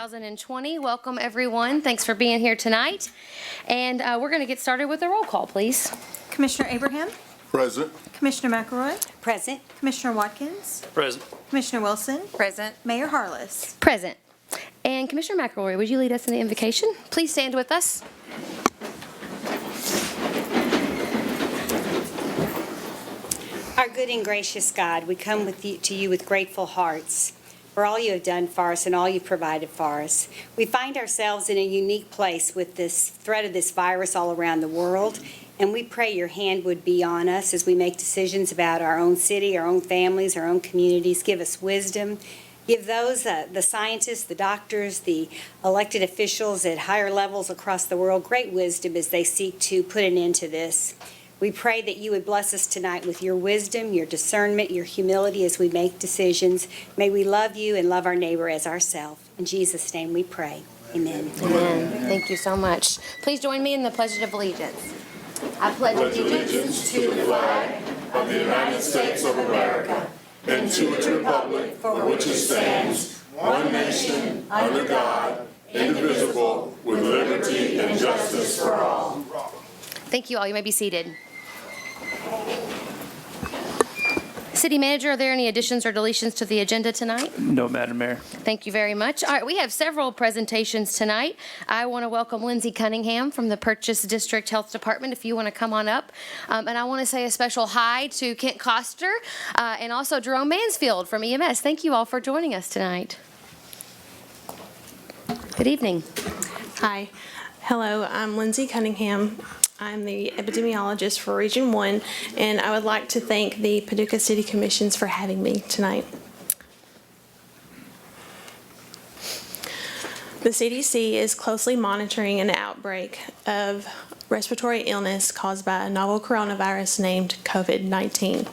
2020. Welcome, everyone. Thanks for being here tonight. And we're going to get started with a roll call, please. Commissioner Abraham? Present. Commissioner McElroy? Present. Commissioner Watkins? Present. Commissioner Wilson? Present. Mayor Harless? Present. And Commissioner McElroy, would you lead us in the invocation? Please stand with us. Our good and gracious God, we come to you with grateful hearts for all you have done for us and all you've provided for us. We find ourselves in a unique place with this threat of this virus all around the world, and we pray your hand would be on us as we make decisions about our own city, our own families, our own communities. Give us wisdom. Give those, the scientists, the doctors, the elected officials at higher levels across the world, great wisdom as they seek to put an end to this. We pray that you would bless us tonight with your wisdom, your discernment, your humility as we make decisions. May we love you and love our neighbor as ourselves. In Jesus' name we pray. Amen. Amen. Thank you so much. Please join me in the Pledge of Allegiance. I pledge Allegiance to the flag of the United States of America and to its republic for which it stands, one nation, under God, indivisible, with liberty and justice for all. Thank you all. You may be seated. City Manager, are there any additions or deletions to the agenda tonight? No, Madam Mayor. Thank you very much. All right, we have several presentations tonight. I want to welcome Lindsay Cunningham from the Purchase District Health Department, if you want to come on up. And I want to say a special hi to Kent Coster and also Jerome Mansfield from EMS. Thank you all for joining us tonight. Good evening. Hi. Hello, I'm Lindsay Cunningham. I'm the epidemiologist for Region 1, and I would like to thank the Paducah City Commissions for having me tonight. The CDC is closely monitoring an outbreak of respiratory illness caused by a novel coronavirus named COVID-19.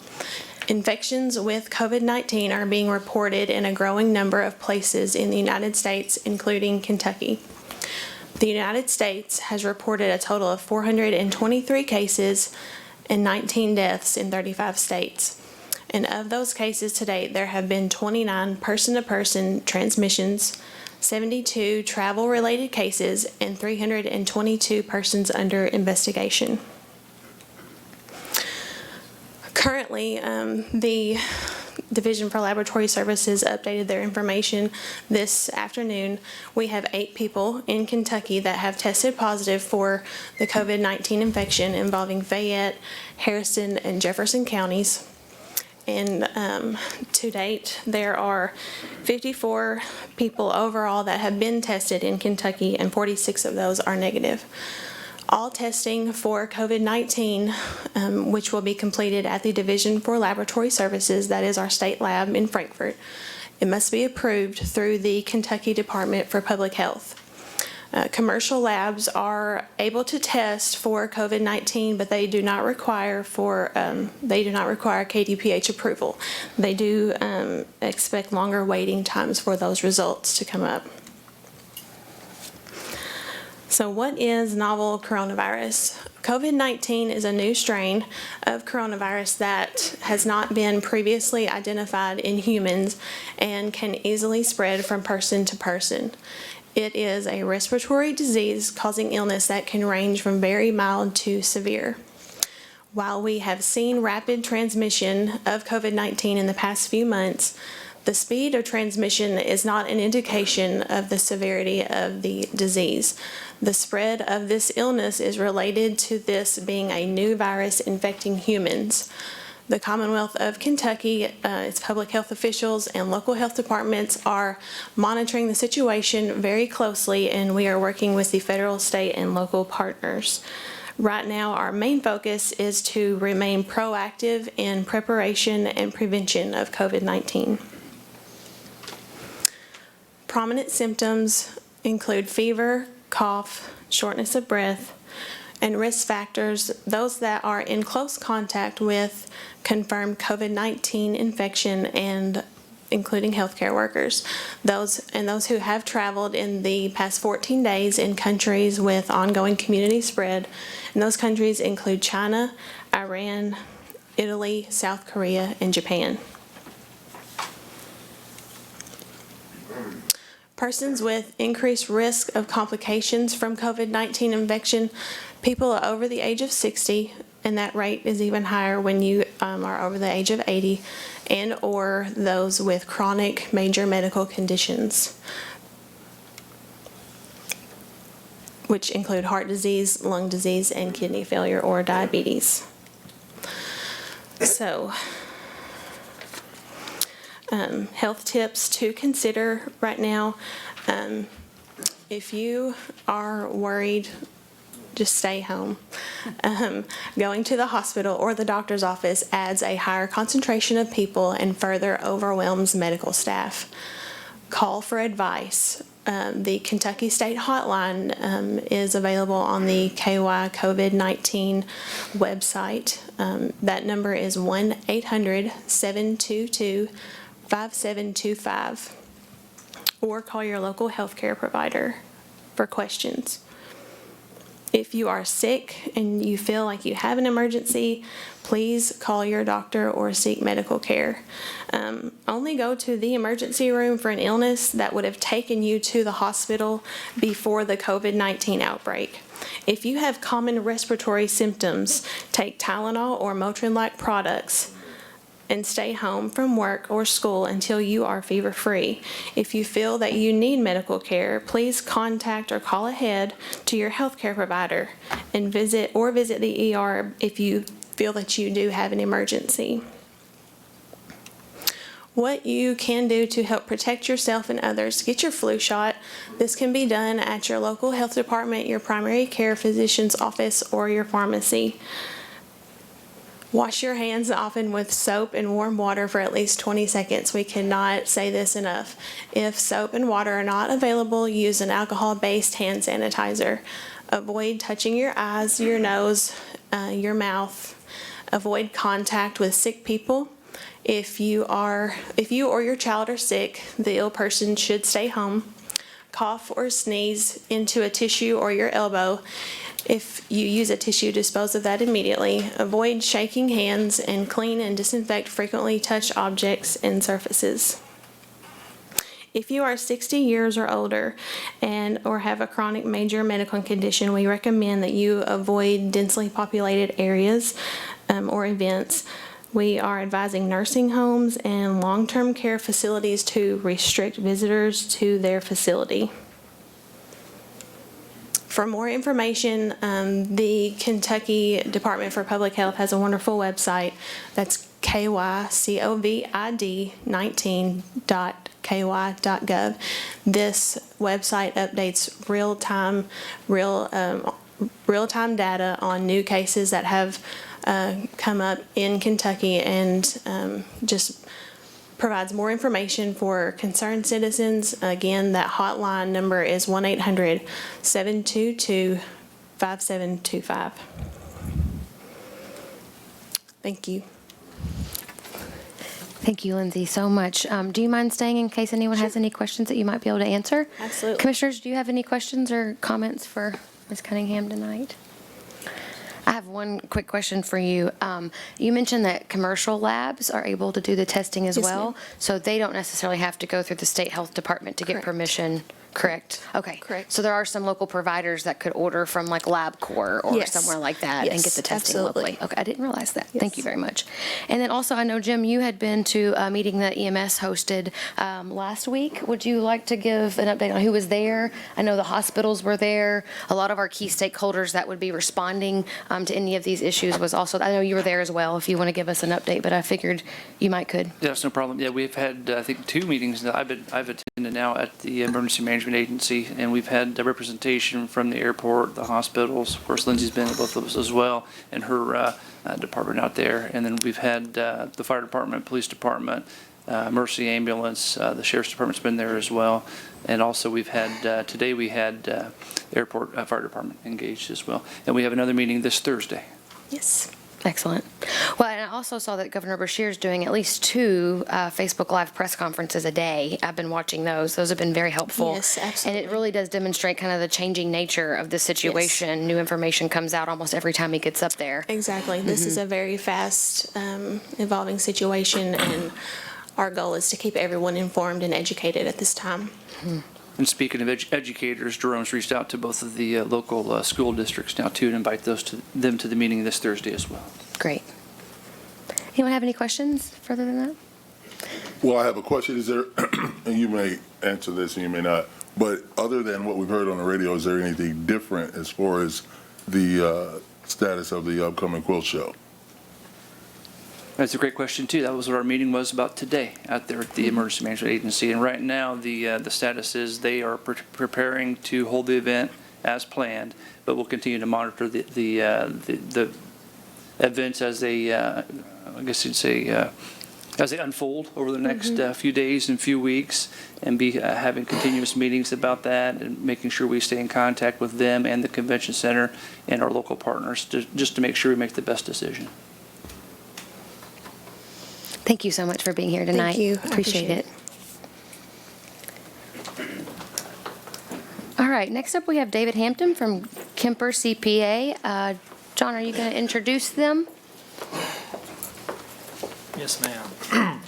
Infections with COVID-19 are being reported in a growing number of places in the United States, including Kentucky. The United States has reported a total of 423 cases and 19 deaths in 35 states. And of those cases to date, there have been 29 person-to-person transmissions, 72 travel-related cases, and 322 persons under investigation. Currently, the Division for Laboratory Services updated their information this afternoon. We have 8 people in Kentucky that have tested positive for the COVID-19 infection involving Fayette, Harrison, and Jefferson counties. And to date, there are 54 people overall that have been tested in Kentucky, and 46 of those are negative. All testing for COVID-19, which will be completed at the Division for Laboratory Services, that is our state lab in Frankfort, it must be approved through the Kentucky Department for Public Health. Commercial labs are able to test for COVID-19, but they do not require KDPH approval. They do expect longer waiting times for those results to come up. So what is novel coronavirus? COVID-19 is a new strain of coronavirus that has not been previously identified in humans and can easily spread from person to person. It is a respiratory disease causing illness that can range from very mild to severe. While we have seen rapid transmission of COVID-19 in the past few months, the speed of transmission is not an indication of the severity of the disease. The spread of this illness is related to this being a new virus infecting humans. The Commonwealth of Kentucky, its public health officials and local health departments are monitoring the situation very closely, and we are working with the federal, state, and local partners. Right now, our main focus is to remain proactive in preparation and prevention of COVID-19. Prominent symptoms include fever, cough, shortness of breath, and risk factors, those that are in close contact with confirmed COVID-19 infection and including healthcare workers. Those who have traveled in the past 14 days in countries with ongoing community spread, and those countries include China, Iran, Italy, South Korea, and Japan. Persons with increased risk of complications from COVID-19 infection, people over the age of 60, and that rate is even higher when you are over the age of 80, and or those with chronic major medical conditions, which include heart disease, lung disease, and kidney failure or diabetes. So, health tips to consider right now. If you are worried, just stay home. Going to the hospital or the doctor's office adds a higher concentration of people and further overwhelms medical staff. Call for advice. The Kentucky State Hotline is available on the KY COVID-19 website. That number is 1-800-722-5725. Or call your local healthcare provider for questions. If you are sick and you feel like you have an emergency, please call your doctor or seek medical care. Only go to the emergency room for an illness that would have taken you to the hospital before the COVID-19 outbreak. If you have common respiratory symptoms, take Tylenol or Motrin-like products and stay home from work or school until you are fever-free. If you feel that you need medical care, please contact or call ahead to your healthcare provider and visit the ER if you feel that you do have an emergency. What you can do to help protect yourself and others: get your flu shot. This can be done at your local health department, your primary care physician's office, or your pharmacy. Wash your hands often with soap and warm water for at least 20 seconds. We cannot say this enough. If soap and water are not available, use an alcohol-based hand sanitizer. Avoid touching your eyes, your nose, your mouth. Avoid contact with sick people. If you or your child are sick, the ill person should stay home. Cough or sneeze into a tissue or your elbow. If you use a tissue, dispose of that immediately. Avoid shaking hands and clean and disinfect frequently touched objects and surfaces. If you are 60 years or older or have a chronic major medical condition, we recommend that you avoid densely populated areas or events. We are advising nursing homes and long-term care facilities to restrict visitors to their facility. For more information, the Kentucky Department for Public Health has a wonderful website. That's kycovid19.ky.gov. This website updates real-time data on new cases that have come up in Kentucky, and just provides more information for concerned citizens. Again, that hotline number is 1-800-722-5725. Thank you. Thank you, Lindsay, so much. Do you mind staying in case anyone has any questions that you might be able to answer? Absolutely. Commissioners, do you have any questions or comments for Ms. Cunningham tonight? I have one quick question for you. You mentioned that commercial labs are able to do the testing as Yes, well, ma'am. so they don't necessarily have to go through the state health department to get Correct. permission, correct? Okay. Correct. So there are some local providers that could order from like LabCorp or Yes. somewhere like that and Yes, get the testing absolutely. locally. Okay, I didn't realize that. Thank Yes. you very much. And then also, I know, Jim, you had been to a meeting that EMS hosted last week. Would you like to give an update on who was there? I know the hospitals were there. A lot of our key stakeholders that would be responding to any of these issues was also, I know you were there as well, if you want to give us an update, but I figured you might could. Yeah, that's no problem. Yeah, we've had, I think, 2 meetings that I've attended now at the Emergency Management Agency, and we've had representation from the airport, the hospitals. Of course, Lindsay's been at both of those as well, and her department out there. And then we've had the fire department, police department, Mercy ambulance, the sheriff's department's been there as well. And also we've had, today we had the airport fire department engaged as well. And we have another meeting this Thursday. Yes. Excellent. Well, and I also saw that Governor Beshear is doing at least 2 Facebook Live press conferences a day. I've been watching those. Those have been very helpful. Yes, And absolutely. it really does demonstrate kind of the changing nature of the situation. New information comes out almost every time he gets up there. Exactly. This is a very fast evolving situation, and our goal is to keep everyone informed and educated at this time. And speaking of educators, Jerome's reached out to both of the local school districts now too, and invite them to the meeting this Thursday as well. Great. Anyone have any questions further than that? Well, I have a question. Is there, and you may answer this and you may not, but other than what we've heard on the radio, is there anything different as far as the status of the upcoming quilt show? That's a great question too. That was what our meeting was about today out there at the Emergency Management Agency. And right now, the status is they are preparing to hold the event as planned, but we'll continue to monitor the events as they, I guess you'd say, as they unfold over the next few days and few weeks, and be having continuous meetings about that and making sure we stay in contact with them and the convention center and our local partners just to make sure we make the best decision. Thank you so much for being here tonight. Thank you. I Appreciate it. All right, next up we have David Hampton from Kemper CPA. John, are you going to introduce them? Yes, ma'am.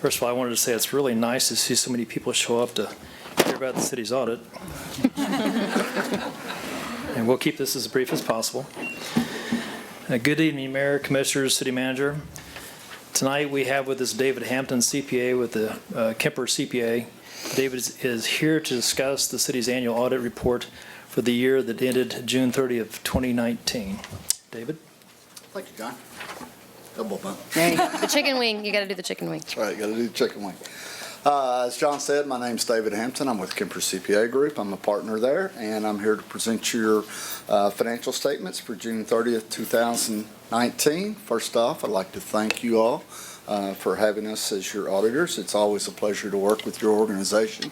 First of all, I wanted to say it's really nice to see so many people show up to hear about the city's audit. And we'll keep this as brief as possible. Good evening, Mayor, Commissioners, City Manager. Tonight we have with us David Hampton, CPA with the Kemper CPA. David is here to discuss the city's annual audit report for the year that ended June 30th, 2019. David? Thank you, John. Double bump. The chicken wing, you got to do the chicken wing. That's right, got to do the chicken wing. As John said, my name's David Hampton. I'm with Kemper CPA Group. I'm a partner there, and I'm here to present your financial statements for June 30th, 2019. First off, I'd like to thank you all for having us as your auditors. It's always a pleasure to work with your organization.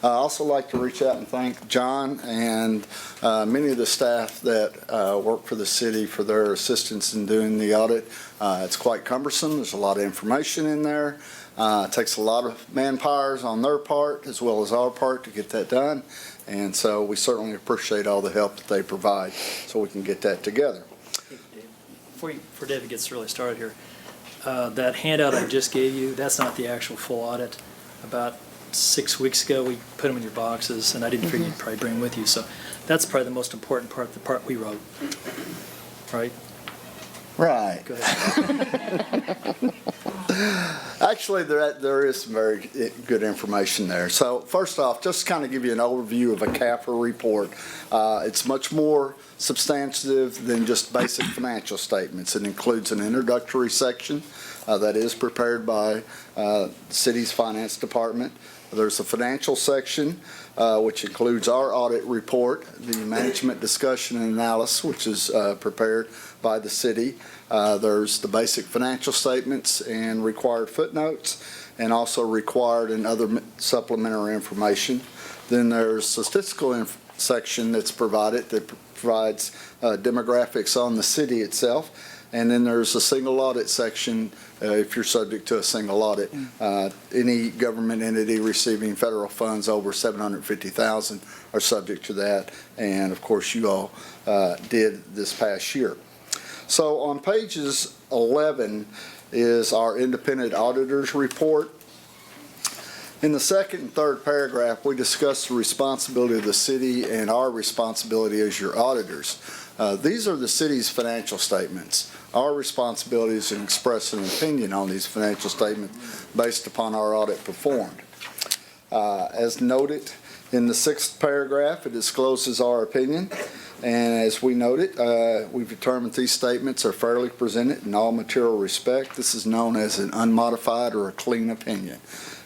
I also like to reach out and thank John and many of the staff that work for the city for their assistance in doing the audit. It's quite cumbersome. There's a lot of information in there. It takes a lot of manpowers on their part as well as our part to get that done. And so we certainly appreciate all the help that they provide so we can get that together. Hey, Dave, before David gets really started here, that handout I just gave you, that's not the actual full audit. About 6 weeks ago, we put them in your boxes, and I didn't figure you'd probably bring them with you. So that's probably the most important part, the part we wrote. Right? Right. Go ahead. Actually, there is some very good information there. So first off, just to kind of give you an overview of a CAFR report, it's much more substantive than just basic financial statements. It includes an introductory section that is prepared by the city's finance department. There's a financial section, which includes our audit report, the management discussion and analysis, which is prepared by the city. There's the basic financial statements and required footnotes, and also required and other supplementary information. Then there's statistical section that's provided that provides demographics on the city itself. And then there's a single audit section if you're subject to a single audit. Any government entity receiving federal funds over $750,000 are subject to that. And of course, you all did this past year. So on pages 11 is our independent auditors report. In the second and third paragraph, we discuss the responsibility of the city and our responsibility as your auditors. These are the city's financial statements. Our responsibility is to express an opinion on these financial statements based upon our audit performed. As noted in the sixth paragraph, it discloses our opinion. And as we noted, we've determined these statements are fairly presented in all material respect. This is known as an unmodified or a clean opinion.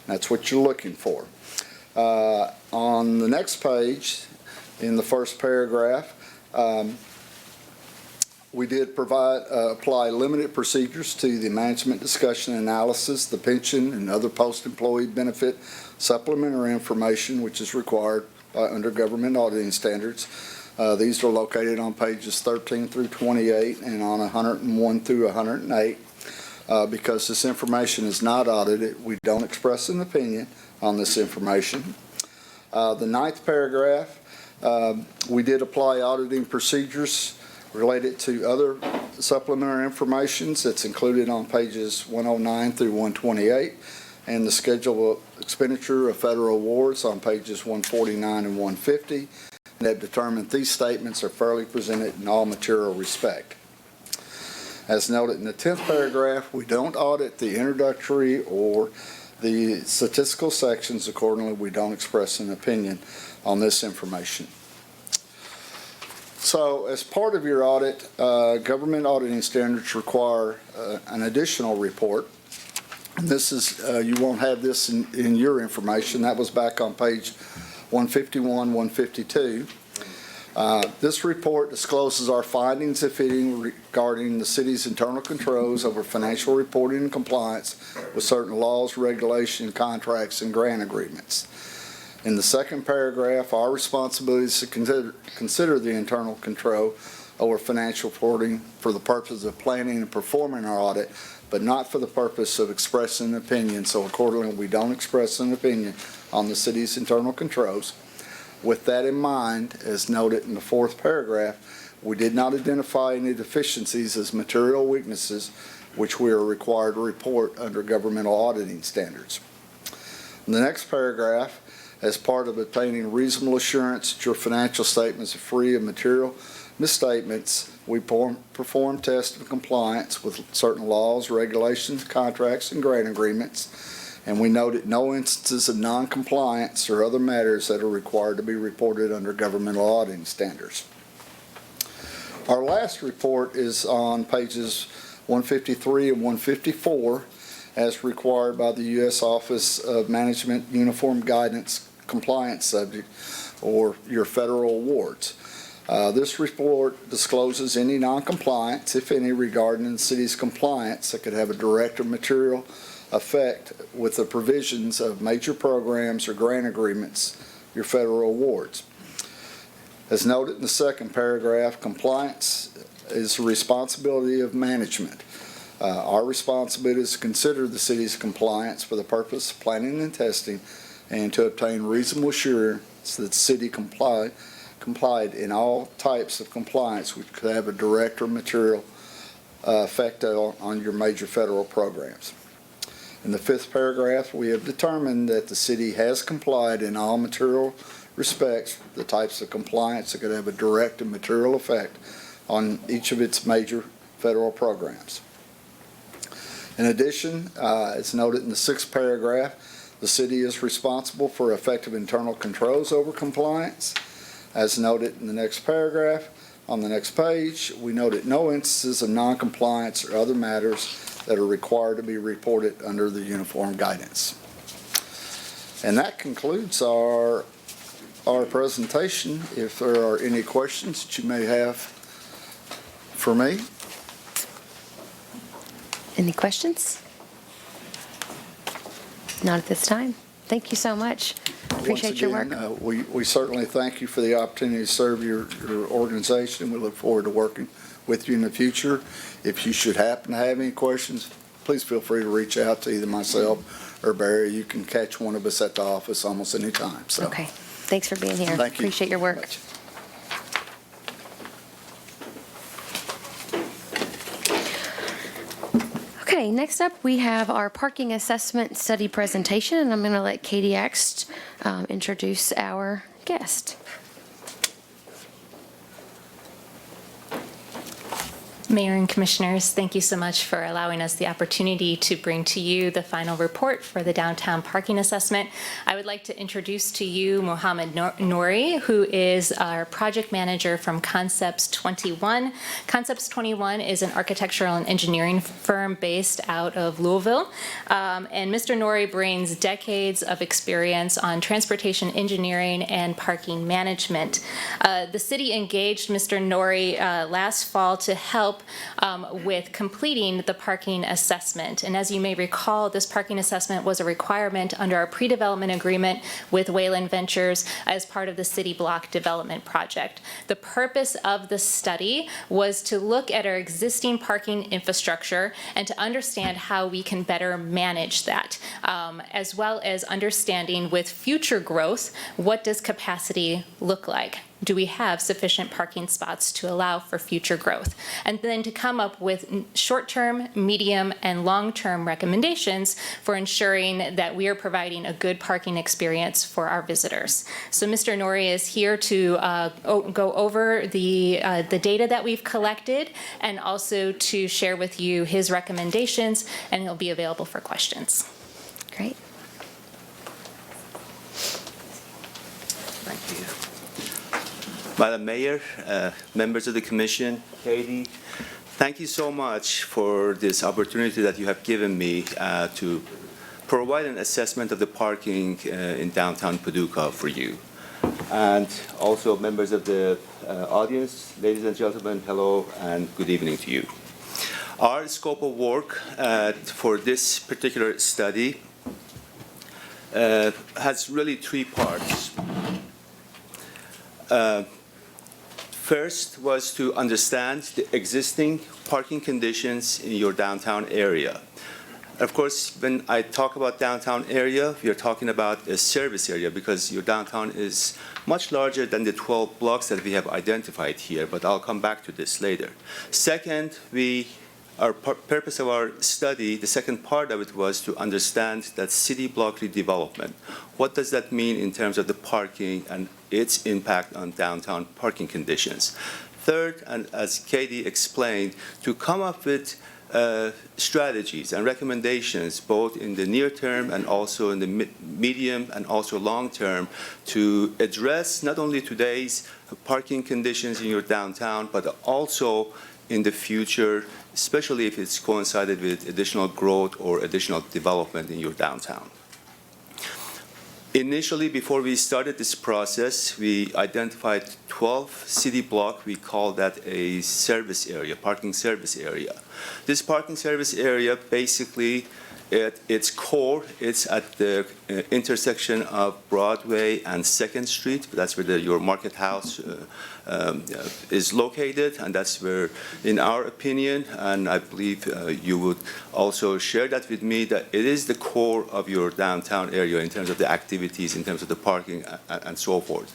That's what you're looking for. On the next page, in the first paragraph, we did apply limited procedures to the management discussion analysis, the pension and other post-employee benefit supplementary information, which is required under government auditing standards. These are located on pages 13 through 28 and on 101 through 108. Because this information is not audited, we don't express an opinion on this information. The ninth paragraph, we did apply auditing procedures related to other supplementary information that's included on pages 109 through 128. and the schedule of expenditure of federal awards on pages 149 and 150, and have determined these statements are fairly presented in all material respect. As noted in the 10th paragraph, we don't audit the introductory or the statistical sections. Accordingly, we don't express an opinion on this information. So as part of your audit, government auditing standards require an additional report. And this is, you won't have this in your information. That was back on page 151, 152. This report discloses our findings, if any, regarding the city's internal controls over financial reporting and compliance with certain laws, regulations, contracts, and grant agreements. In the second paragraph, our responsibility is to consider the internal control over financial reporting for the purpose of planning and performing our audit, but not for the purpose of expressing an opinion. So accordingly, we don't express an opinion on the city's internal controls. With that in mind, as noted in the 4th paragraph, we did not identify any deficiencies as material weaknesses which we are required to report under governmental auditing standards. In the next paragraph, as part of obtaining reasonable assurance that your financial statements are free of material misstatements, we perform tests of compliance with certain laws, regulations, contracts, and grant agreements, and we noted no instances of non-compliance or other matters that are required to be reported under governmental auditing standards. Our last report is on pages 153 and 154, as required by the U.S. Office of Management Uniform Guidance Compliance Subject, or your federal awards. This report discloses any non-compliance, if any, regarding the city's compliance that could have a direct or material effect with the provisions of major programs or grant agreements, your federal awards. As noted in the 2nd paragraph, compliance is the responsibility of management. Our responsibility is to consider the city's compliance for the purpose of planning and testing and to obtain reasonable assurance that the city complied in all types of compliance which could have a direct or material effect on your major federal programs. In the 5th paragraph, we have determined that the city has complied in all material respects, the types of compliance that could have a direct and material effect on each of its major federal programs. In addition, as noted in the 6th paragraph, the city is responsible for effective internal controls over compliance. As noted in the next paragraph, on the next page, we noted no instances of non-compliance or other matters that are required to be reported under the uniform guidance. And that concludes our presentation. If there are any questions that you may have for me. Any questions? Not at this time. Thank you so much. Appreciate your work. Once again, we certainly thank you for the opportunity to serve your organization. We look forward to working with you in the future. If you should happen to have any questions, please feel free to reach out to either myself or Barry. You can catch one of us at the office almost any time. So. Okay. Thanks for being here. Thank you. Appreciate your work. Okay, next up we have our parking assessment study presentation, and I'm going to let Katie Axt introduce our guest. Mayor and Commissioners, thank you so much for allowing us the opportunity to bring to you the final report for the downtown parking assessment. I would like to introduce to you Mohammed Nouri, who is our project manager from Concepts 21. Concepts 21 is an architectural and engineering firm based out of Louisville. And Mr. Nouri brings decades of experience on transportation engineering and parking management. The city engaged Mr. Nouri last fall to help with completing the parking assessment. And as you may recall, this parking assessment was a requirement under our pre-development agreement with Wayland Ventures as part of the city block development project. The purpose of the study was to look at our existing parking infrastructure and to understand how we can better manage that, as well as understanding with future growth, what does capacity look like? do we have sufficient parking spots to allow for future growth? And then to come up with short-term, medium, and long-term recommendations for ensuring that we are providing a good parking experience for our visitors. So Mr. Nori is here to go over the data that we've collected and also to share with you his recommendations, and he'll be available for questions. Great. Thank you. Madam Mayor, members of the Commission, Katie, thank you so much for this opportunity that you have given me to provide an assessment of the parking in downtown Paducah for you. And also members of the audience, ladies and gentlemen, hello and good evening to you. Our scope of work for this particular study has really three parts. First was to understand the existing parking conditions in your downtown area. Of course, when I talk about downtown area, we are talking about a service area because your downtown is much larger than the 12 blocks that we have identified here, but I'll come back to this later. Second, our purpose of our study, the second part of it was to understand that city block redevelopment. What does that mean in terms of the parking and its impact on downtown parking conditions? Third, and as Katie explained, to come up with strategies and recommendations both in the near term and also in the medium and also long term to address not only today's parking conditions in your downtown, but also in the future, especially if it's coincided with additional growth or additional development in your downtown. Initially, before we started this process, we identified 12 city blocks. We call that a service area, parking service area. This parking service area, basically, at its core, it's at the intersection of Broadway and 2nd Street. That's where your Market House is located, and that's where, in our opinion, and I believe you would also share that with me, that it is the core of your downtown area in terms of the activities, in terms of the parking, and so forth.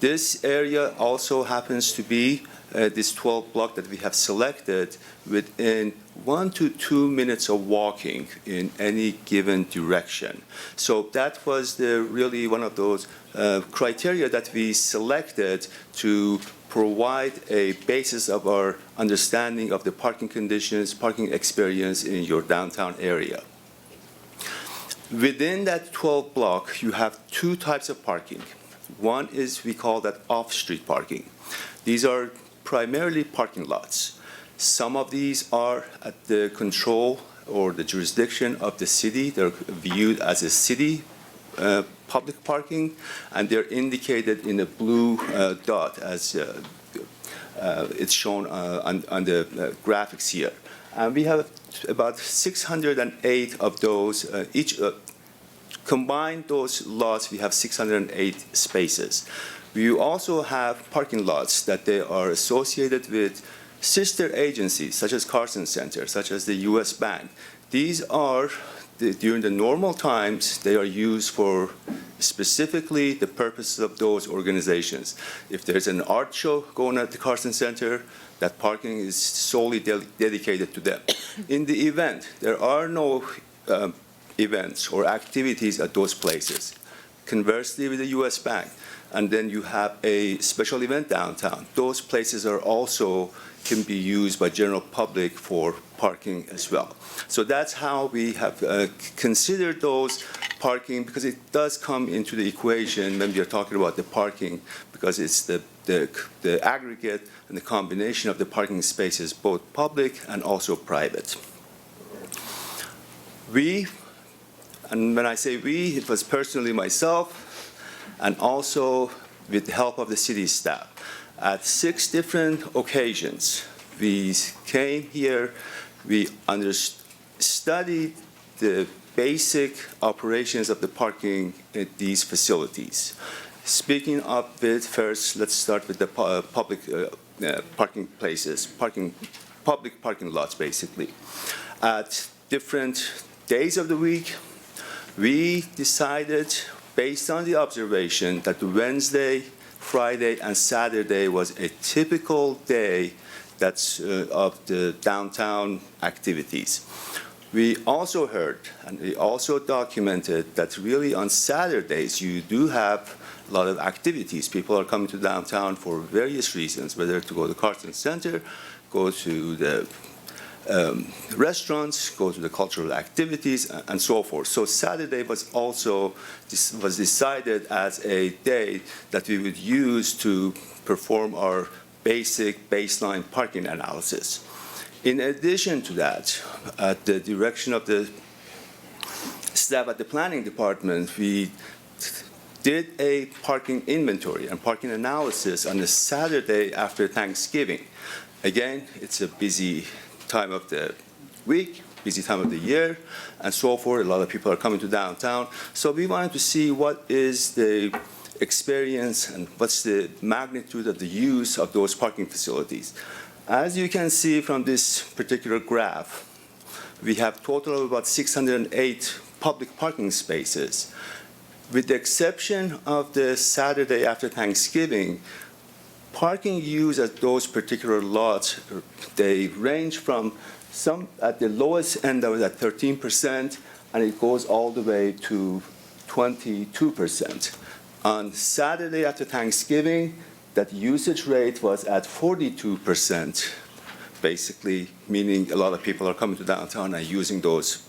This area also happens to be this 12 block that we have selected within 1 to 2 minutes of walking in any given direction. So that was really one of those criteria that we selected to provide a basis of our understanding of the parking conditions, parking experience in your downtown area. Within that 12 block, you have two types of parking. One is, we call that off-street parking. These are primarily parking lots. Some of these are at the control or the jurisdiction of the city. They're viewed as a city public parking, and they're indicated in a blue dot as it's shown on the graphics here. And we have about 608 of those. Combine those lots, we have 608 spaces. We also have parking lots that they are associated with sister agencies, such as Carson Center, such as the U.S. Bank. These are, during the normal times, they are used for specifically the purposes of those organizations. If there's an art show going on at the Carson Center, that parking is solely dedicated to them. In the event, there are no events or activities at those places. Conversely, with the U.S. Bank, and then you have a special event downtown. Those places are also can be used by general public for parking as well. So that's how we have considered those parking, because it does come into the equation when we are talking about the parking, because it's the aggregate and the combination of the parking spaces, both public and also private. And when I say we, it was personally myself, and also with the help of the city staff. At 6 different occasions, we came here, we studied the basic operations of the parking at these facilities. Speaking of it, first, let's start with the public parking places, public parking lots, basically. At different days of the week, we decided, based on the observation, that Wednesday, Friday, and Saturday was a typical day that's of the downtown activities. We also heard and we also documented that really on Saturdays you do have a lot of activities. People are coming to downtown for various reasons, whether to go to Carson Center, go to the restaurants, go to the cultural activities, and so forth. So Saturday was also was decided as a day that we would use to perform our basic baseline parking analysis. In addition to that, at the direction of the staff at the planning department, we did a parking inventory and parking analysis on the Saturday after Thanksgiving. Again, it's a busy time of the week, busy time of the year, and so forth. A lot of people are coming to downtown. So we wanted to see what is the experience and what's the magnitude of the use of those parking facilities. As you can see from this particular graph, we have a total of about 608 public parking spaces. With the exception of the Saturday after Thanksgiving, parking use at those particular lots, they range from some at the lowest end of it at 13%, and it goes all the way to 22%. On Saturday after Thanksgiving, that usage rate was at 42%, basically meaning a lot of people are coming to downtown and using those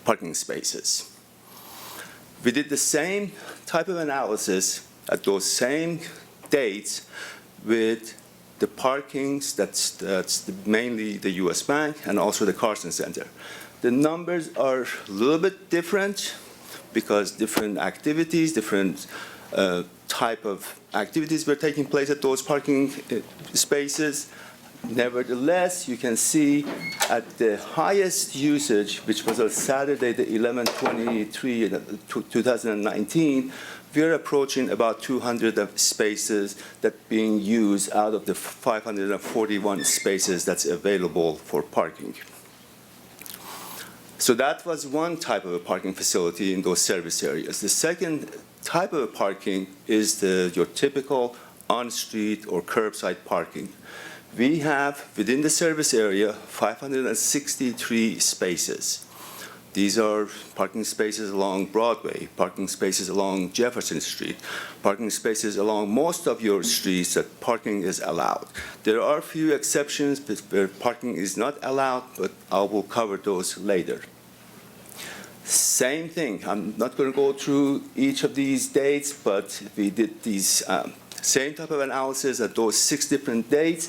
parking spaces. We did the same type of analysis at those same dates with the parkings, that's mainly the US Bank and also the Carson Center. The numbers are a little bit different because different activities, different type of activities were taking place at those parking spaces. Nevertheless, you can see at the highest usage, which was on Saturday, the 11/23/2019, we're approaching about 200 of spaces that being used out of the 541 spaces that's available for parking. So that was one type of a parking facility in those service areas. The second type of parking is your typical on-street or curbside parking. We have, within the service area, 563 spaces. These are parking spaces along Broadway, parking spaces along Jefferson Street, parking spaces along most of your streets that parking is allowed. There are a few exceptions where parking is not allowed, but I will cover those later. Same thing. I'm not going to go through each of these dates, but we did these same type of analysis at those 6 different dates.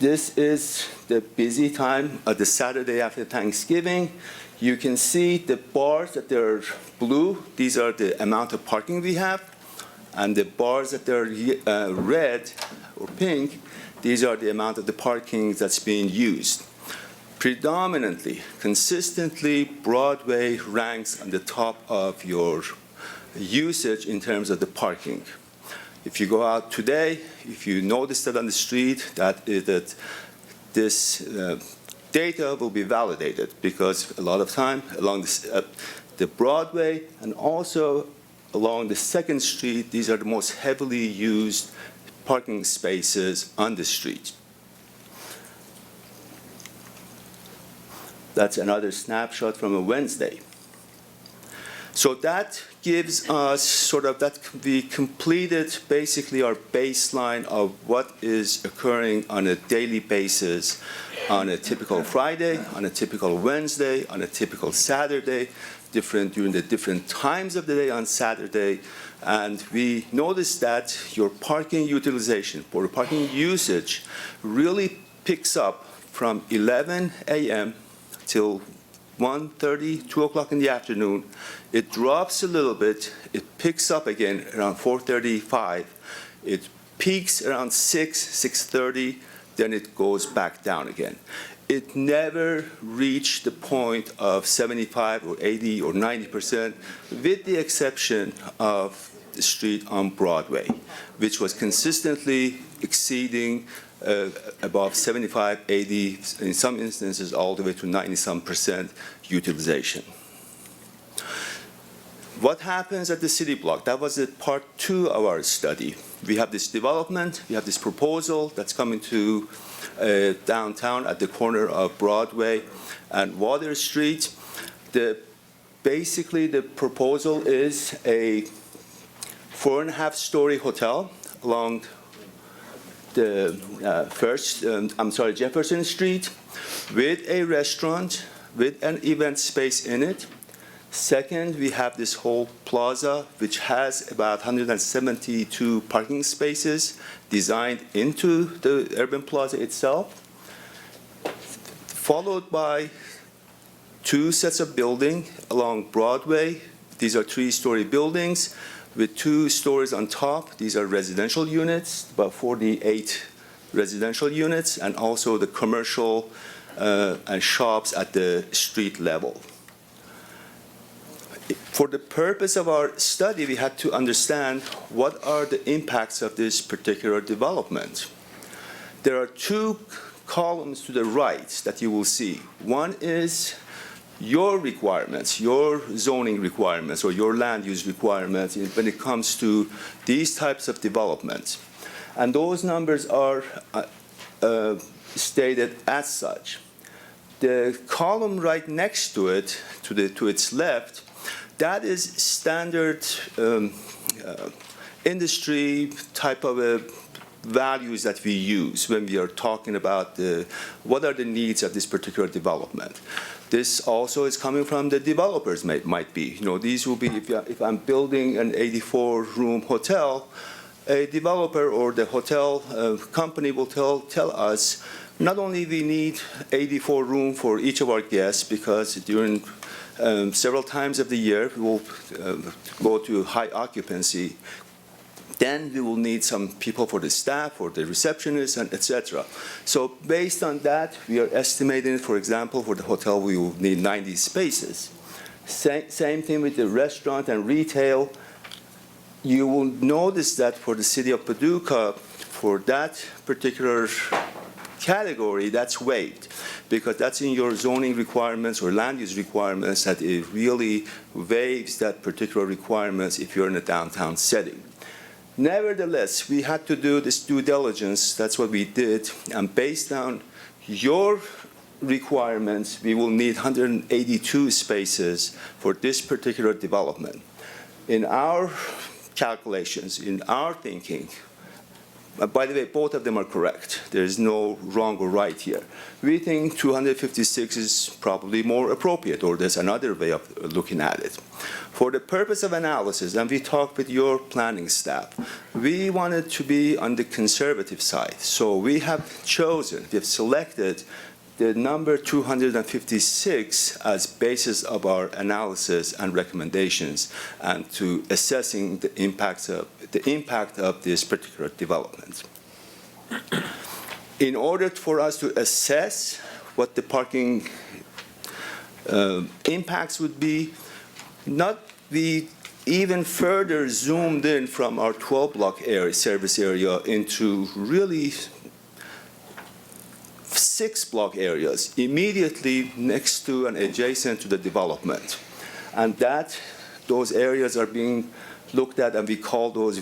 This is the busy time of the Saturday after Thanksgiving. You can see the bars that are blue. These are the amount of parking we have. And the bars that are red or pink, these are the amount of the parking that's being used. Predominantly, consistently, Broadway ranks on the top of your usage in terms of the parking. If you go out today, if you notice that on the street, that this data will be validated because a lot of time along the Broadway and also along the 2nd Street, these are the most heavily used parking spaces on the street. That's another snapshot from a Wednesday. So that gives us sort of that we completed basically our baseline of what is occurring on a daily basis on a typical Friday, on a typical Wednesday, on a typical Saturday, during the different times of the day on Saturday. And we noticed that your parking utilization or parking usage really picks up from 11 a.m. till 1:30, 2 o'clock in the afternoon. It drops a little bit. It picks up again around 4:35. It peaks around 6:30, then it goes back down again. It never reached the point of 75 or 80 or 90%, with the exception of the street on Broadway, which was consistently exceeding above 75, 80, in some instances all the way to 90-some% utilization. What happens at the city block? That was part 2 of our study. We have this development, we have this proposal that's coming to downtown at the corner of Broadway and Water Street. Basically, the proposal is a 4.5-story hotel along the Jefferson Street with a restaurant, with an event space in it. Second, we have this whole plaza, which has about 172 parking spaces designed into the urban plaza itself, followed by 2 sets of buildings along Broadway. These are 3-story buildings with 2 stories on top. These are residential units, about 48 residential units, and also the commercial and shops at the street level. For the purpose of our study, we had to understand what are the impacts of this particular development. There are 2 columns to the right that you will see. One is your requirements, your zoning requirements, or your land use requirements when it comes to these types of developments. And those numbers are stated as such. The column right next to it, to its left, that is standard industry type of values that we use when we are talking about what are the needs of this particular development. This also is coming from the developers might be. You know, these will be, if I'm building an 84-room hotel, a developer or the hotel company will tell us, not only we need 84 room for each of our guests, because during several times of the year we will go to high occupancy. Then we will need some people for the staff or the receptionists, and etc. So based on that, we are estimating, for example, for the hotel we will need 90 spaces. Same thing with the restaurant and retail. You will notice that for the city of Paducah, for that particular category, that's waived, because that's in your zoning requirements or land use requirements, that it really waives that particular requirements if you're in a downtown setting. Nevertheless, we had to do this due diligence. That's what we did. And based on your requirements, we will need 182 spaces for this particular development. In our calculations, in our thinking, by the way, both of them are correct. There is no wrong or right here. We think 256 is probably more appropriate, or there's another way of looking at it. For the purpose of analysis, and we talked with your planning staff, we wanted to be on the conservative side. So we have selected the number 256 as basis of our analysis and recommendations, and to assessing the impact of this particular development. In order for us to assess what the parking impacts would be, we even further zoomed in from our 12-block service area into really 6-block areas immediately next to and adjacent to the development. And those areas are being looked at, and we call those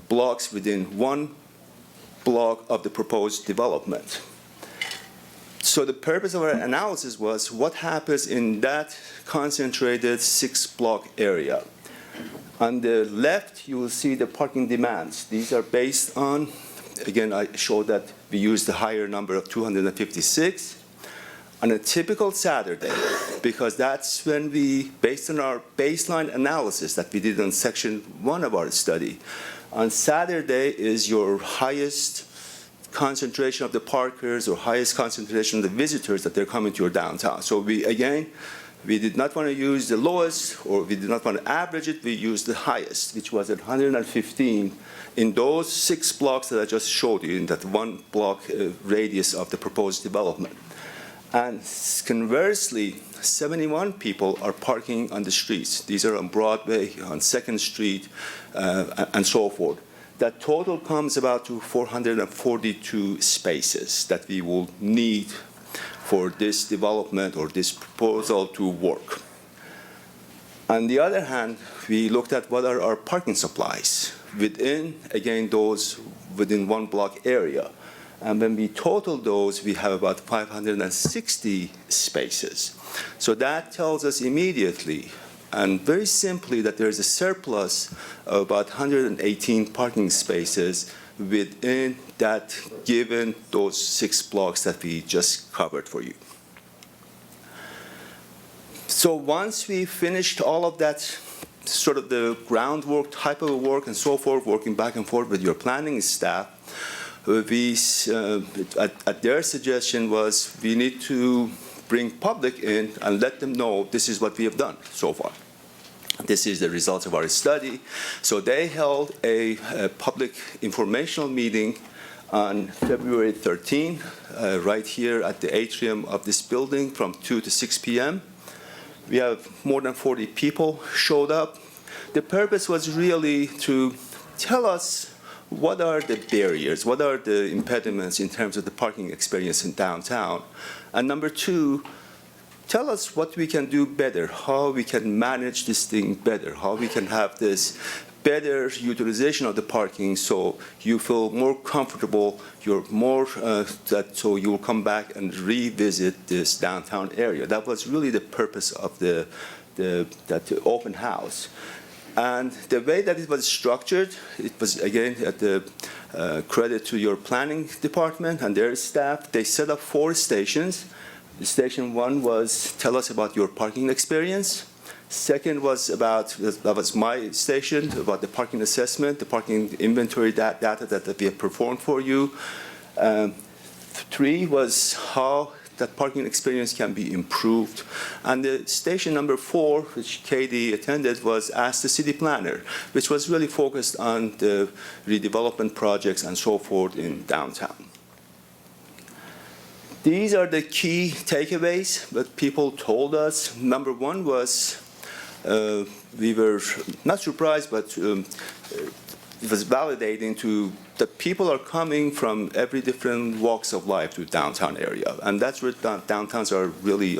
blocks within 1 block of the proposed development. So the purpose of our analysis was what happens in that concentrated 6-block area. On the left, you will see the parking demands. These are based on, again, I showed that we used the higher number of 256 on a typical Saturday, because that's when we, based on our baseline analysis that we did on section 1 of our study, on Saturday is your highest concentration of the parkers or highest concentration of the visitors that they're coming to your downtown. So we did not want to use the lowest, or we did not want to average it. We used the highest, which was at 115 in those 6 blocks that I just showed you, in that 1 block radius of the proposed development. And conversely, 71 people are parking on the streets. These are on Broadway, on 2nd Street, and so forth. That total comes about to 442 spaces that we will need for this development or this proposal to work. On the other hand, we looked at what are our parking supplies within, again, those within 1 block area. And when we total those, we have about 560 spaces. So that tells us immediately and very simply that there is a surplus of about 118 parking spaces within that given those 6 blocks that we just covered for you. So once we finished all of that sort of the groundwork type of work and so forth, working back and forth with your planning staff, we, at their suggestion was we need to bring public in and let them know this is what we have done so far. This is the results of our study. So they held a public informational meeting on February 13, right here at the atrium of this building from 2 to 6 p.m. We have more than 40 people showed up. The purpose was really to tell us what are the barriers, what are the impediments in terms of the parking experience in downtown. And number 2, tell us what we can do better, how we can manage this thing better, how we can have this better utilization of the parking so you feel more comfortable, you're more, so you will come back and revisit this downtown area. That was really the purpose of that open house. And the way that it was structured, it was, again, at the credit to your planning department and their staff. They set up 4 stations. Station 1 was tell us about your parking experience. Second was about, that was my station, about the parking assessment, the parking inventory data that we have performed for you. 3 was how that parking experience can be improved. And the station number 4, which Katie attended, was Ask the City Planner, which was really focused on the redevelopment projects and so forth in downtown. These are the key takeaways that people told us. Number 1 was we were not surprised, but it was validating to that people are coming from every different walks of life to downtown area, and that's what downtowns are really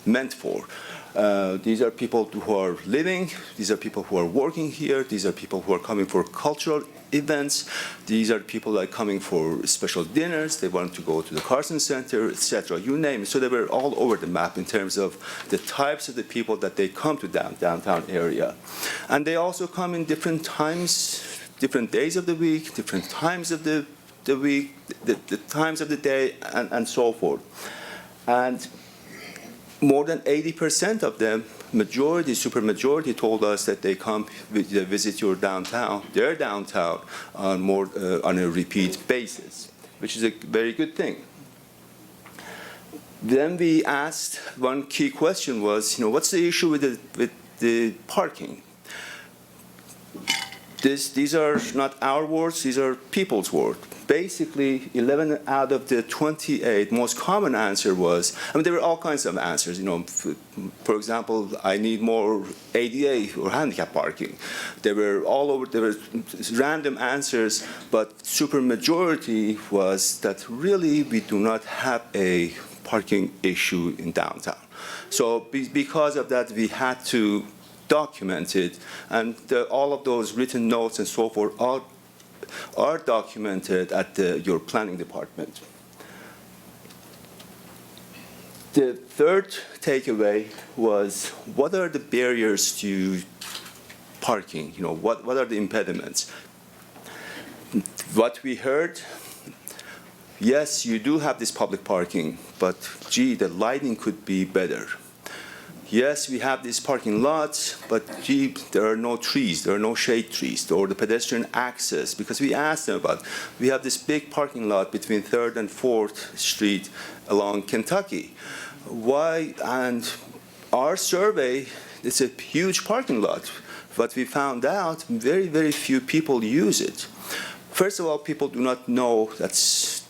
meant for. These are people who are living, these are people who are working here, these are people who are coming for cultural events, these are people that are coming for special dinners, they want to go to the Carson Center, etc., you name it. So they were all over the map in terms of the types of the people that they come to downtown area. And they also come in different times, different days of the week, different times of the week, the times of the day, and so forth. And more than 80% of them, majority, supermajority, told us that they come visit your downtown, their downtown, on a repeat basis, which is a very good thing. Then we asked, one key question was, what's the issue with the parking? These are not our words, these are people's words. Basically, 11 out of the 28 most common answer was, there were all kinds of answers. For example, I need more ADA or handicap parking. They were all over, there were random answers, but supermajority was that really we do not have a parking issue in downtown. So because of that, we had to document it, and all of those written notes and so forth are documented at your planning department. The third takeaway was, what are the barriers to parking? What are the impediments? What we heard, yes, you do have this public parking, but gee, the lighting could be better. Yes, we have these parking lots, but gee, there are no trees, there are no shade trees, or the pedestrian access, because we asked them about, we have this big parking lot between 3rd and 4th Street along Kentucky. Why? And our survey, it's a huge parking lot, but we found out very, very few people use it. First of all, people do not know that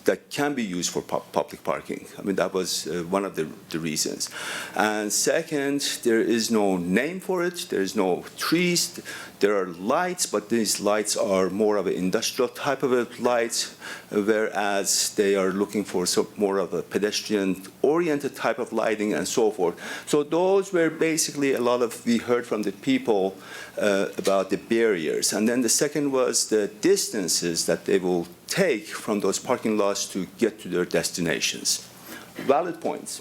that can be used for public parking. I mean, that was one of the reasons. And second, there is no name for it. There is no trees. There are lights, but these lights are more of an industrial type of a light, whereas they are looking for more of a pedestrian-oriented type of lighting and so forth. So those were basically a lot of, we heard from the people about the barriers. And then the second was the distances that they will take from those parking lots to get to their destinations. Valid points.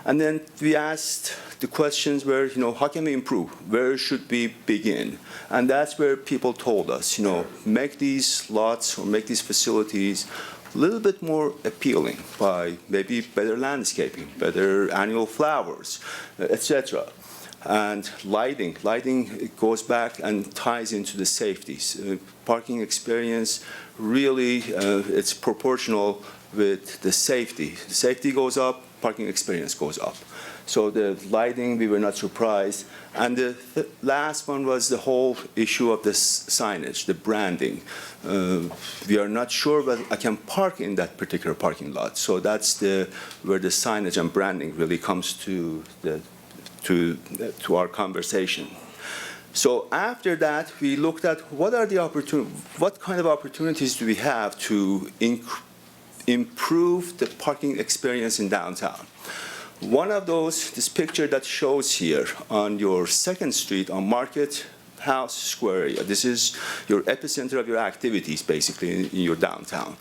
And then we asked the questions where, you know, how can we improve? Where should we begin? And that's where people told us, you know, make these lots or make these facilities a little bit more appealing by maybe better landscaping, better annual flowers, etc. And lighting it goes back and ties into the safeties. Parking experience really, it's proportional with the safety. The safety goes up, parking experience goes up. So the lighting, we were not surprised. And the last one was the whole issue of the signage, the branding. We are not sure whether I can park in that particular parking lot. So that's where the signage and branding really comes to our conversation. So after that, we looked at what kind of opportunities do we have to improve the parking experience in downtown. One of those, this picture that shows here on your 2nd Street on Market House Square area. This is your epicenter of your activities, basically, in your downtown.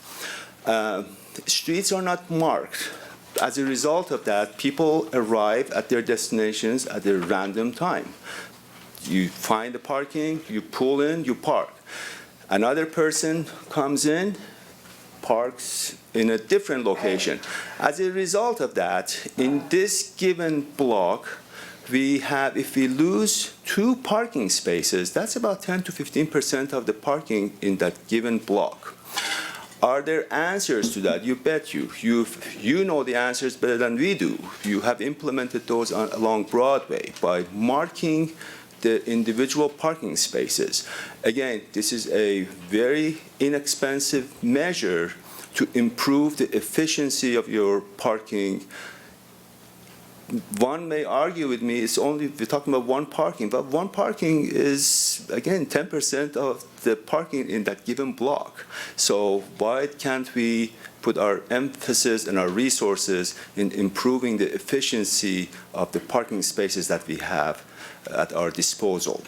Streets are not marked. As a result of that, people arrive at their destinations at a random time. You find the parking, you pull in, you park. Another person comes in, parks in a different location. As a result of that, in this given block, we have, if we lose 2 parking spaces, that's about 10 to 15% of the parking in that given block. Are there answers to that? You bet you. You know the answers better than we do. You have implemented those along Broadway by marking the individual parking spaces. Again, this is a very inexpensive measure to improve the efficiency of your parking. One may argue with me, we're talking about one parking, but one parking is, again, 10% of the parking in that given block. So why can't we put our emphasis and our resources in improving the efficiency of the parking spaces that we have at our disposal?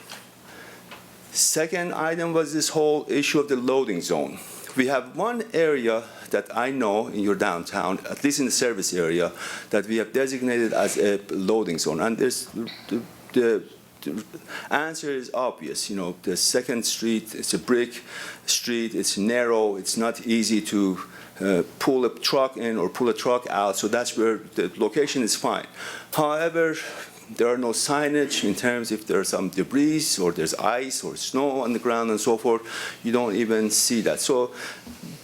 Second item was this whole issue of the loading zone. We have one area that I know in your downtown, at least in the service area, that we have designated as a loading zone. And there's the answer is obvious. You know, the 2nd Street, it's a brick street, it's narrow, it's not easy to pull a truck in or pull a truck out, so that's where the location is fine. However, there are no signage in terms if there's some debris or there's ice or snow on the ground and so forth. You don't even see that. So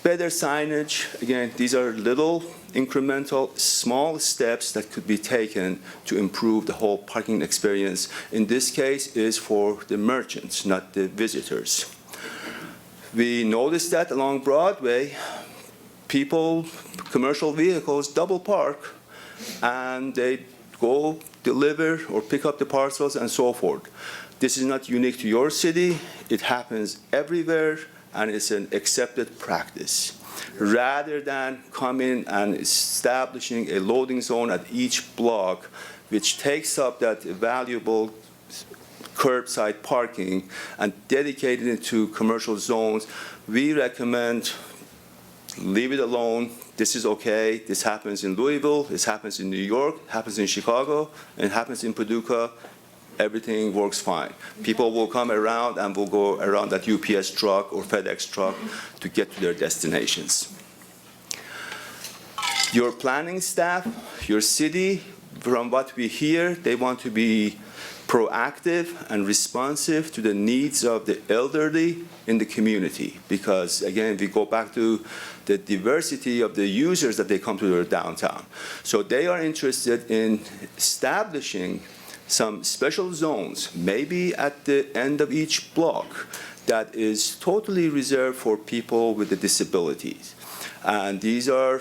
better signage, again, these are little incremental, small steps that could be taken to improve the whole parking experience. In this case, is for the merchants, not the visitors. We noticed that along Broadway, commercial vehicles double park, and they go deliver or pick up the parcels and so forth. This is not unique to your city. It happens everywhere, and it's an accepted practice. Rather than coming and establishing a loading zone at each block, which takes up that valuable curbside parking and dedicating it to commercial zones, we recommend leave it alone. This is okay. This happens in Louisville. This happens in New York. It happens in Chicago. And it happens in Paducah. Everything works fine. People will come around and will go around that UPS truck or FedEx truck to get to their destinations. Your planning staff, your city, from what we hear, they want to be proactive and responsive to the needs of the elderly in the community. Because, again, we go back to the diversity of the users that they come to their downtown. So they are interested in establishing some special zones, maybe at the end of each block, that is totally reserved for people with the disabilities. And these are,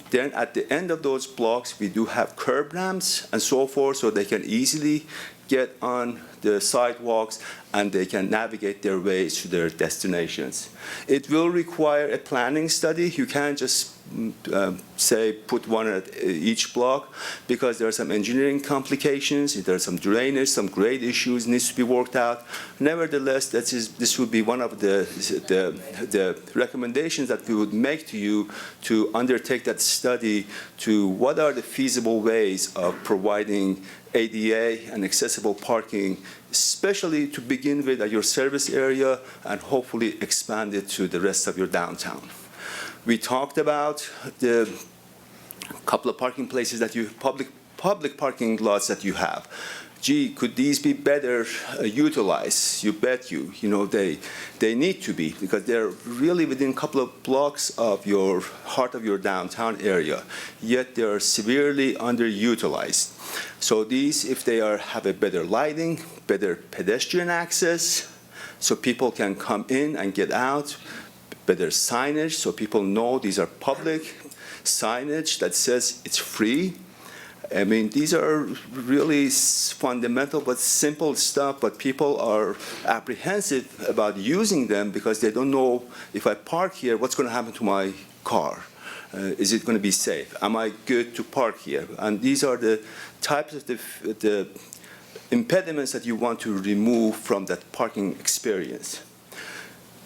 then at the end of those blocks, we do have curb ramps and so forth, so they can easily get on the sidewalks and they can navigate their way to their destinations. It will require a planning study. You can't just say put one at each block, because there are some engineering complications, there are some drainage, some grade issues needs to be worked out. Nevertheless, this would be one of the recommendations that we would make to you to undertake that study to what are the feasible ways of providing ADA and accessible parking, especially to begin with at your service area and hopefully expand it to the rest of your downtown. We talked about the couple of parking places that you, public parking lots that you have. Gee, could these be better utilized? You bet you. You know, they need to be, because they're really within a couple of blocks of your heart of your downtown area, yet they are severely underutilized. So these, if they have a better lighting, better pedestrian access, so people can come in and get out, better signage so people know these are public, signage that says it's free. I mean, these are really fundamental but simple stuff, but people are apprehensive about using them because they don't know, if I park here, what's going to happen to my car? Is it going to be safe? Am I good to park here? And these are the types of the impediments that you want to remove from that parking experience.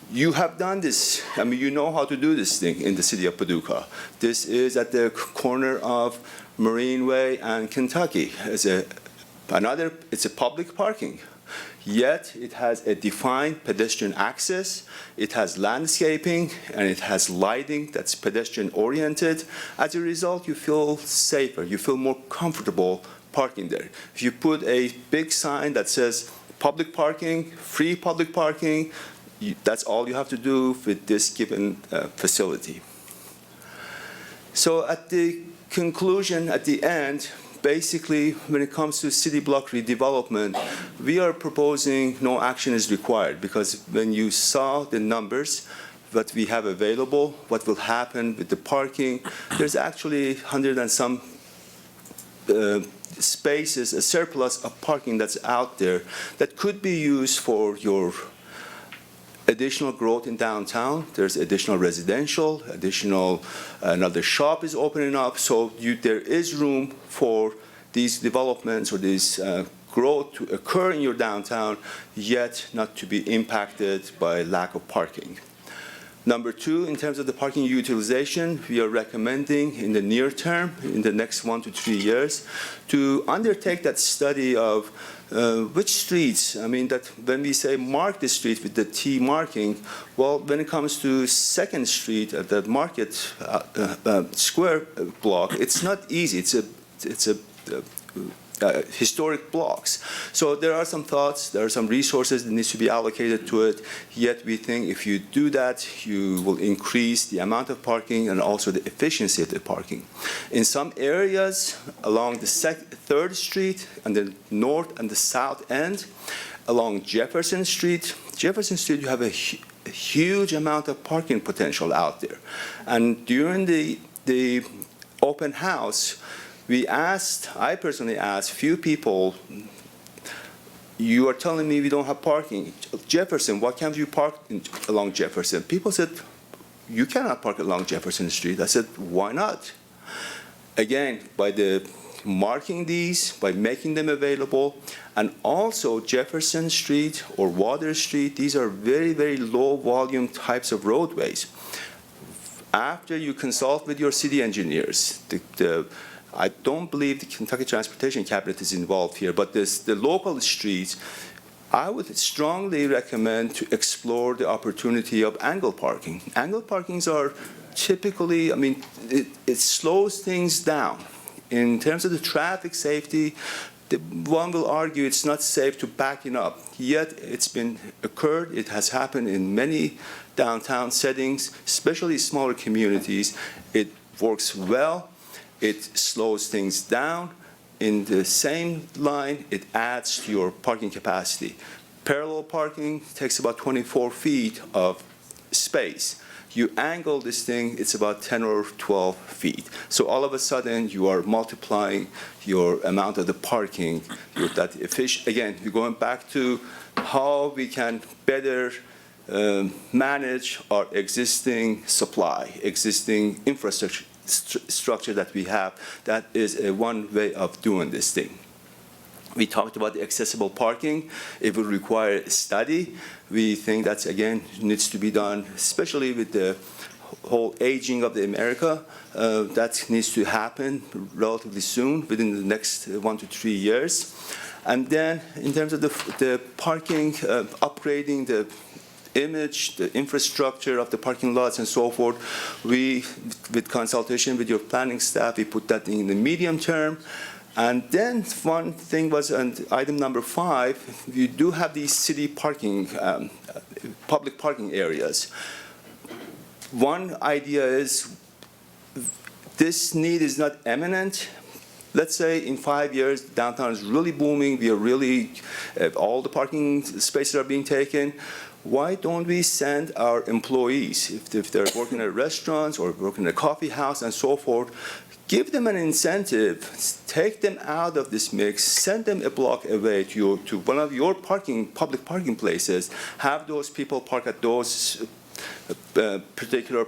You have done this. I mean, you know how to do this thing in the city of Paducah. This is at the corner of Marine Way and Kentucky. It's a public parking. Yet it has a defined pedestrian access, it has landscaping, and it has lighting that's pedestrian oriented. As a result, you feel safer, you feel more comfortable parking there. If you put a big sign that says public parking, free public parking, that's all you have to do with this given facility. So at the conclusion, at the end, basically, when it comes to city block redevelopment, we are proposing no action is required, because when you saw the numbers, what we have available, what will happen with the parking, there's actually 100 and some spaces, a surplus of parking that's out there that could be used for your additional growth in downtown. There's additional residential, another shop is opening up, so there is room for these developments or this growth to occur in your downtown, yet not to be impacted by lack of parking. Number two, in terms of the parking utilization, we are recommending in the near term, in the next 1 to 3 years, to undertake that study of which streets, I mean, that when we say mark the street with the T marking, well, when it comes to 2nd Street at the Market Square block, it's not easy. It's a historic blocks. So there are some thoughts, there are some resources that needs to be allocated to it, yet we think if you do that, you will increase the amount of parking and also the efficiency of the parking. In some areas along the 3rd Street and the north and the south end, along Jefferson Street, you have a huge amount of parking potential out there. And during the open house, I personally asked few people, you are telling me we don't have parking. Jefferson, why can't you park along Jefferson? People said, you cannot park along Jefferson Street. I said, why not? Again, by the marking these, by making them available, and also Jefferson Street or Water Street, these are very, very low volume types of roadways. After you consult with your city engineers, I don't believe the Kentucky Transportation Cabinet is involved here, but the local streets, I would strongly recommend to explore the opportunity of angle parking. Angle parkings are typically, I mean, it slows things down. In terms of the traffic safety, one will argue it's not safe to backing up, yet it's been occurred, it has happened in many downtown settings, especially smaller communities. It works well. It slows things down. In the same line, it adds to your parking capacity. Parallel parking takes about 24 feet of space. You angle this thing, it's about 10 or 12 feet. So all of a sudden, you are multiplying your amount of the parking. That again, you're going back to how we can better manage our existing supply, existing infrastructure that we have. That is one way of doing this thing. We talked about the accessible parking. It will require a study. We think that's, again, needs to be done, especially with the whole aging of the America. That needs to happen relatively soon, within the next 1 to 3 years. And then in terms of the parking, upgrading the image, the infrastructure of the parking lots and so forth, we, with consultation with your planning staff, we put that in the medium term. And then one thing was, on item number 5, you do have these city parking, public parking areas. One idea is this need is not imminent. Let's say in 5 years, downtown is really booming. We are really, all the parking spaces are being taken. Why don't we send our employees, if they're working at restaurants or working at a coffee house and so forth, give them an incentive, take them out of this mix, send them a block away to one of your public parking places, have those people park at those particular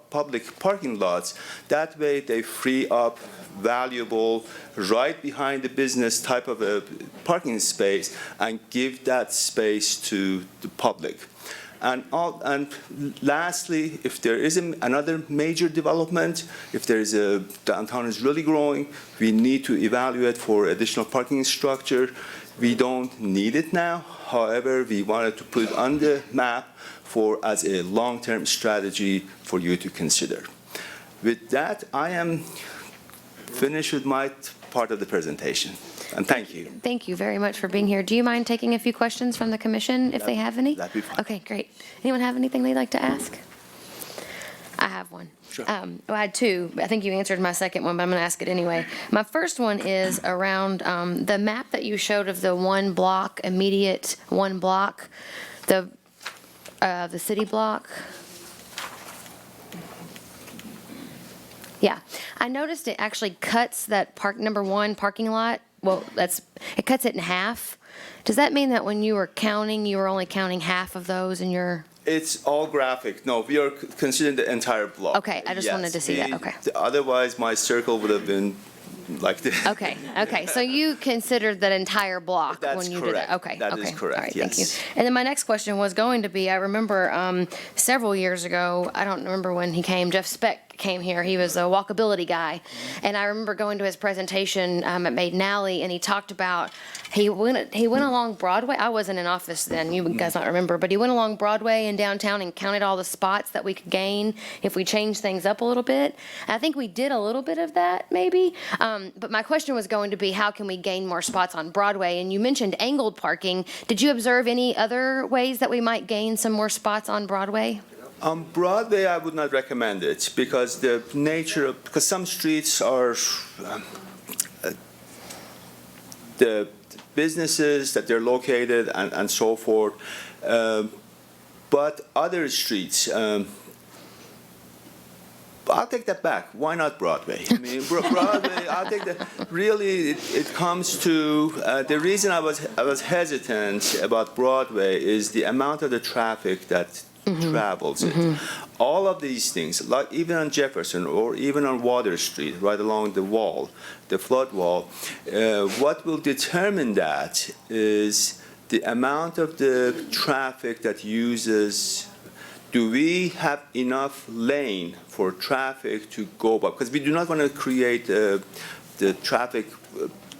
public parking lots. That way they free up valuable, right behind the business type of a parking space and give that space to the public. And lastly, if there is another major development, if there is downtown is really growing, we need to evaluate for additional parking structure. We don't need it now. However, we wanted to put it on the map as a long-term strategy for you to consider. With that, I am finished with my part of the presentation. And thank you. Thank you very much for being here. Do you mind taking a few questions from the commission if they have any? That'd be fine. Okay, great. Anyone have anything they'd like to ask? I have one. Sure. Well, I had two. I think you answered my second one, but I'm going to ask it anyway. My first one is around the map that you showed of the immediate one block, the city block. Yeah, I noticed it actually cuts that number 1 parking lot. Well, it cuts it in half. Does that mean that when you were counting, you were only counting half of those in your? It's all graphic. No, we are considering the entire block. Okay, I just wanted to see that. Okay. Otherwise, my circle would have been like this. Okay. So you considered that entire block That's when you correct. did it? Okay. That is correct, All right, yes. thank you. And then my next question was going to be, I remember several years ago, I don't remember when he came, Jeff Speck came here. He was a walkability guy. And I remember going to his presentation at Maiden Alley, and he talked about, he went along Broadway. I wasn't in office then, you guys don't remember, but he went along Broadway and downtown and counted all the spots that we could gain if we changed things up a little bit. And I think we did a little bit of that, maybe. But my question was going to be, how can we gain more spots on Broadway? And you mentioned angled parking. Did you observe any other ways that we might gain some more spots on Broadway? On Broadway, I would not recommend it because because some streets are the businesses that they're located and so forth. But other streets, I'll take that back. Why not Broadway? I mean, Broadway, I'll take that. Really, it comes to, the reason I was hesitant about Broadway is the amount of the traffic that travels it. All of these things, like even on Jefferson or even on Water Street, right along the wall, the flood wall, what will determine that is the amount of the traffic that uses. Do we have enough lane for traffic to go by? Because we do not want to create the traffic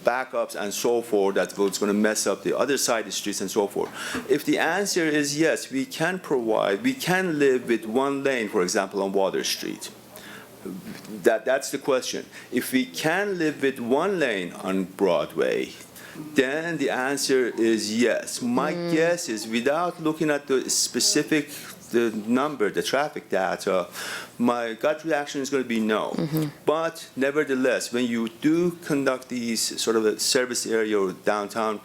backups and so forth that's going to mess up the other side of the streets and so forth. If the answer is yes, we can live with one lane, for example, on Water Street. That's the question. If we can live with one lane on Broadway, then the answer is yes. My guess is, without looking at the specific the traffic data, my gut reaction is going to be no. But nevertheless, when you do conduct these sort of a service area or downtown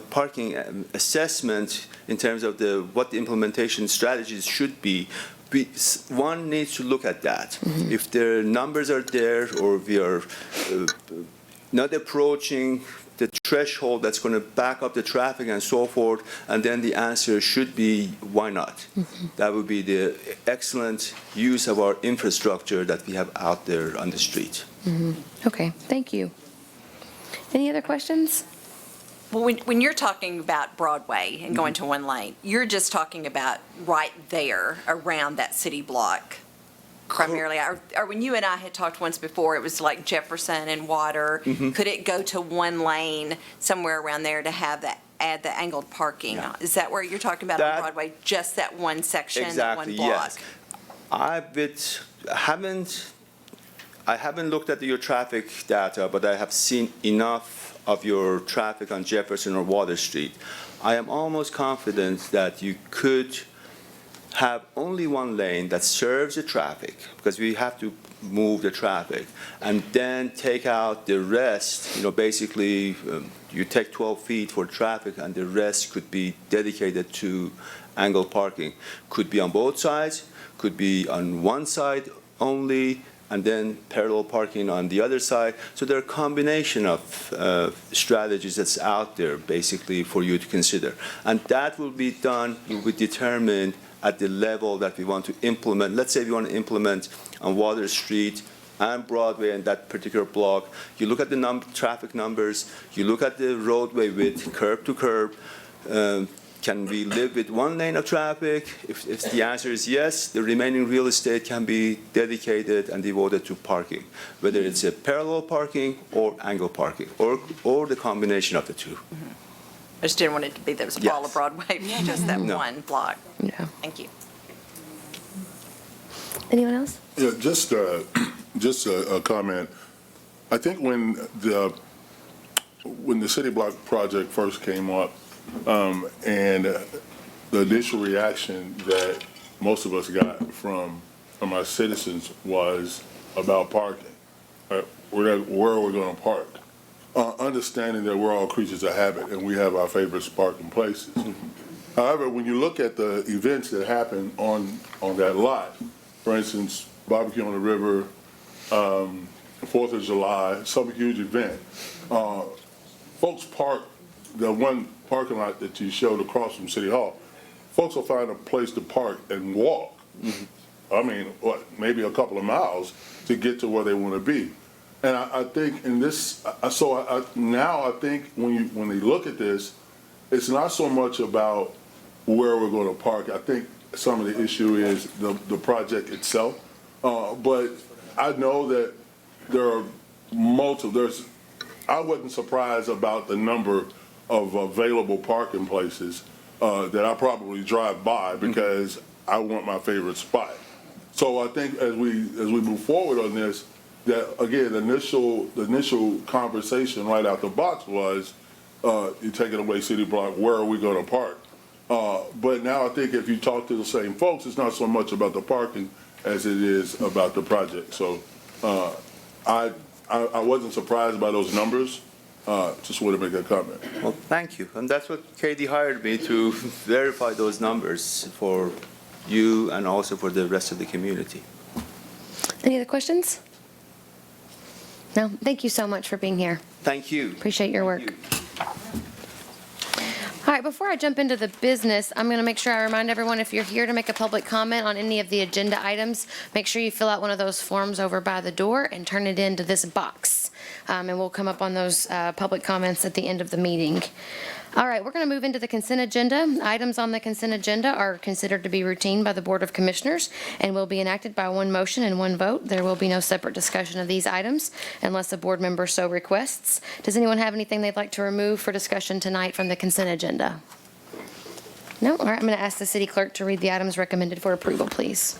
parking assessment in terms of what the implementation strategies should be, one needs to look at that. If the numbers are there, or we are not approaching the threshold that's going to back up the traffic and so forth, and then the answer should be, why not? That would be the excellent use of our infrastructure that we have out there on the street. Okay, thank you. Any other questions? Well, when you're talking about Broadway and going to one lane, you're just talking about right there around that city block primarily. Or when you and I had talked once before, it was like Jefferson and Water. Could it go to one lane somewhere around there to have that, add the angled parking? Yeah. Is that where you're talking about That- on Broadway, just that one section, Exactly, one block? yes. I haven't looked at your traffic data, but I have seen enough of your traffic on Jefferson or Water Street. I am almost confident that you could have only one lane that serves the traffic, because we have to move the traffic, and then take out the rest, basically, you take 12 feet for traffic, and the rest could be dedicated to angled parking. Could be on both sides, could be on one side only, and then parallel parking on the other side. So there are a combination of strategies that's out there, basically, for you to consider. And that will be done, will be determined at the level that we want to implement. Let's say we want to implement on Water Street and Broadway and that particular block. You look at the traffic numbers, you look at the roadway width, curb to curb. Can we live with one lane of traffic? If the answer is yes, the remaining real estate can be dedicated and devoted to parking, whether it's a parallel parking or angle parking, or the combination of the two. I just didn't want it to be there was all of Broadway, just that No. one block. Yeah. Thank you. Anyone else? Yeah, just a comment. I think when the City Block project first came up, and the initial reaction that most of us got from our citizens was about parking. Where are we going to park? Understanding that we're all creatures of habit and we have our favorite parking places. However, when you look at the events that happen on that lot, for instance, barbecue on the river, 4th of July, some huge event, folks park the one parking lot that you showed across from City Hall. Folks will find a place to park and walk. I mean, maybe a couple of miles to get to where they want to be. And I think in this, now I think when they look at this, it's not so much about where we're going to park. I think some of the issue is the project itself. But I know that there are I wasn't surprised about the number of available parking places that I probably drive by because I want my favorite spot. So I think as we move forward on this, that again, the initial conversation right out the box was, you're taking away City Block, where are we going to park? But now I think if you talk to the same folks, it's not so much about the parking as it is about the project. So I wasn't surprised by those numbers. Just want to make that comment. Well, thank you. And that's what Katie hired me to verify those numbers for you and also for the rest of the community. Any other questions? No? Thank you so much for being here. Thank you. Appreciate your work. Thank you. All right, before I jump into the business, I'm going to make sure I remind everyone, if you're here to make a public comment on any of the agenda items, make sure you fill out one of those forms over by the door and turn it into this box. And we'll come up on those public comments at the end of the meeting. All right, we're going to move into the consent agenda. Items on the consent agenda are considered to be routine by the Board of Commissioners and will be enacted by one motion and one vote. There will be no separate discussion of these items unless a board member so requests. Does anyone have anything they'd like to remove for discussion tonight from the consent agenda? No? All right, I'm going to ask the city clerk to read the items recommended for approval, please.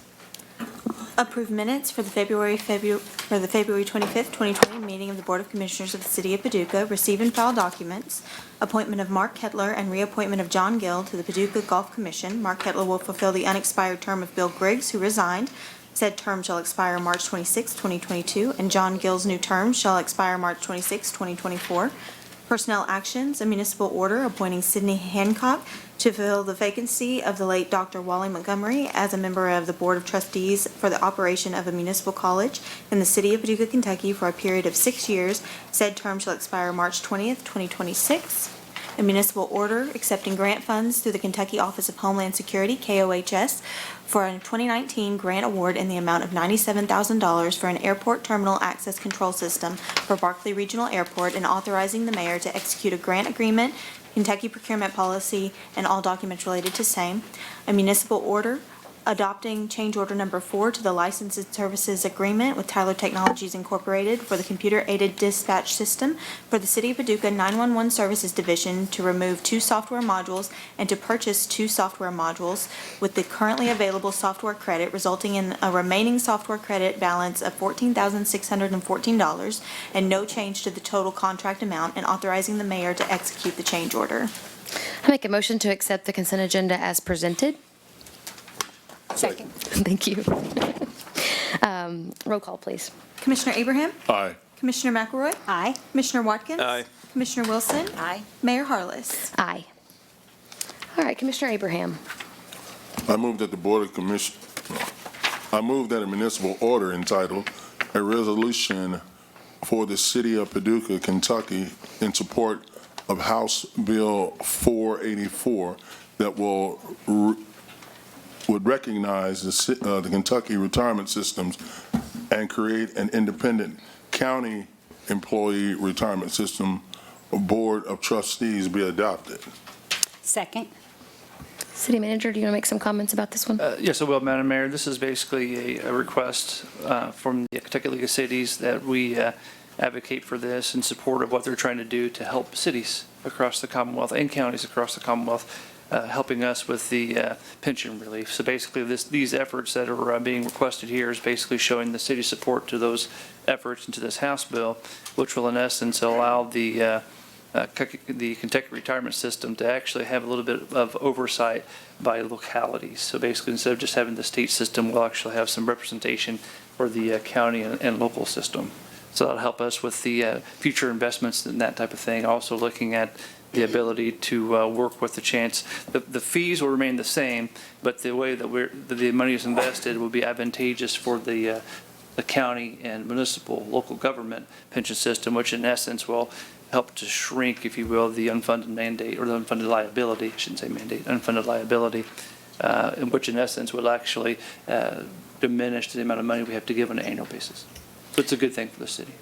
Approve minutes for the February 25th, 2020 meeting of the Board of Commissioners of the City of Paducah. Receive and file documents. Appointment of Mark Kettler and reappointment of John Gill to the Paducah Golf Commission. Mark Kettler will fulfill the unexpired term of Bill Griggs, who resigned. Said term shall expire March 26, 2022, and John Gill's new term shall expire March 26, 2024. Personnel actions, a municipal order appointing Sidney Hancock to fill the vacancy of the late Dr. Wally Montgomery as a member of the Board of Trustees for the operation of a municipal college in the city of Paducah, Kentucky for a period of 6 years. Said term shall expire March 20th, 2026. A municipal order accepting grant funds through the Kentucky Office of Homeland Security, KOHS, for a 2019 grant award in the amount of $97,000 for an airport terminal access control system for Barkley Regional Airport, and authorizing the mayor to execute a grant agreement, Kentucky procurement policy, and all documents related to same. A municipal order adopting change order number 4 to the license and services agreement with Tyler Technologies Incorporated for the computer-aided dispatch system for the City of Paducah 911 Services Division to remove 2 software modules and to purchase 2 software modules with the currently available software credit, resulting in a remaining software credit balance of $14,614 and no change to the total contract amount, and authorizing the mayor to execute the change order. I make a motion to accept the consent agenda as presented. Second. Thank you. Roll call, please. Commissioner Abraham? Aye. Commissioner McElroy? Aye. Commissioner Watkins? Aye. Commissioner Wilson? Aye. Mayor Harless? Aye. All right, Commissioner Abraham. I move that the Board of Commission, I move that a municipal order entitled "A Resolution for the City of Paducah, Kentucky in support of House Bill 484 that would recognize the Kentucky retirement systems and create an independent county employee retirement system board of trustees be adopted." Second. City Manager, do you want to make some comments about this one? Yes, I will, Madam Mayor. This is basically a request from the Kentucky League of Cities that we advocate for this in support of what they're trying to do to help cities across the Commonwealth and counties across the Commonwealth, helping us with the pension relief. So basically, these efforts that are being requested here is basically showing the city's support to those efforts and to this House bill, which will in essence allow the Kentucky retirement system to actually have a little bit of oversight by localities. So basically, instead of just having the state system, we'll actually have some representation for the county and local system. So that'll help us with the future investments and that type of thing. Also looking at the ability to work with the chance. The fees will remain the same, but the way that the money is invested will be advantageous for the county and municipal local government pension system, which in essence will help to shrink, if you will, the unfunded mandate, or the unfunded liability, I shouldn't say mandate, unfunded liability, which in essence will actually diminish the amount of money we have to give on an annual basis. So it's a good thing for the city.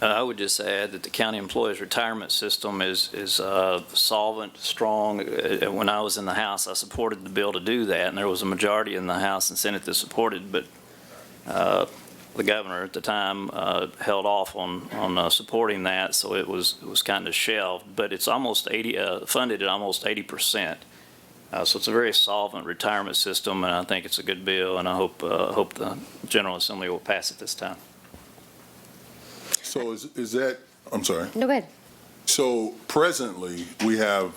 I would just add that the county employees retirement system is solvent, strong. When I was in the House, I supported the bill to do that, and there was a majority in the House and Senate that supported, but the governor at the time held off on supporting that, so it was kind of shelved. But it's almost funded at almost 80%. So it's a very solvent retirement system, and I think it's a good bill, and I hope the General Assembly will pass it this time. So is that, I'm sorry. No, go ahead. So presently, we have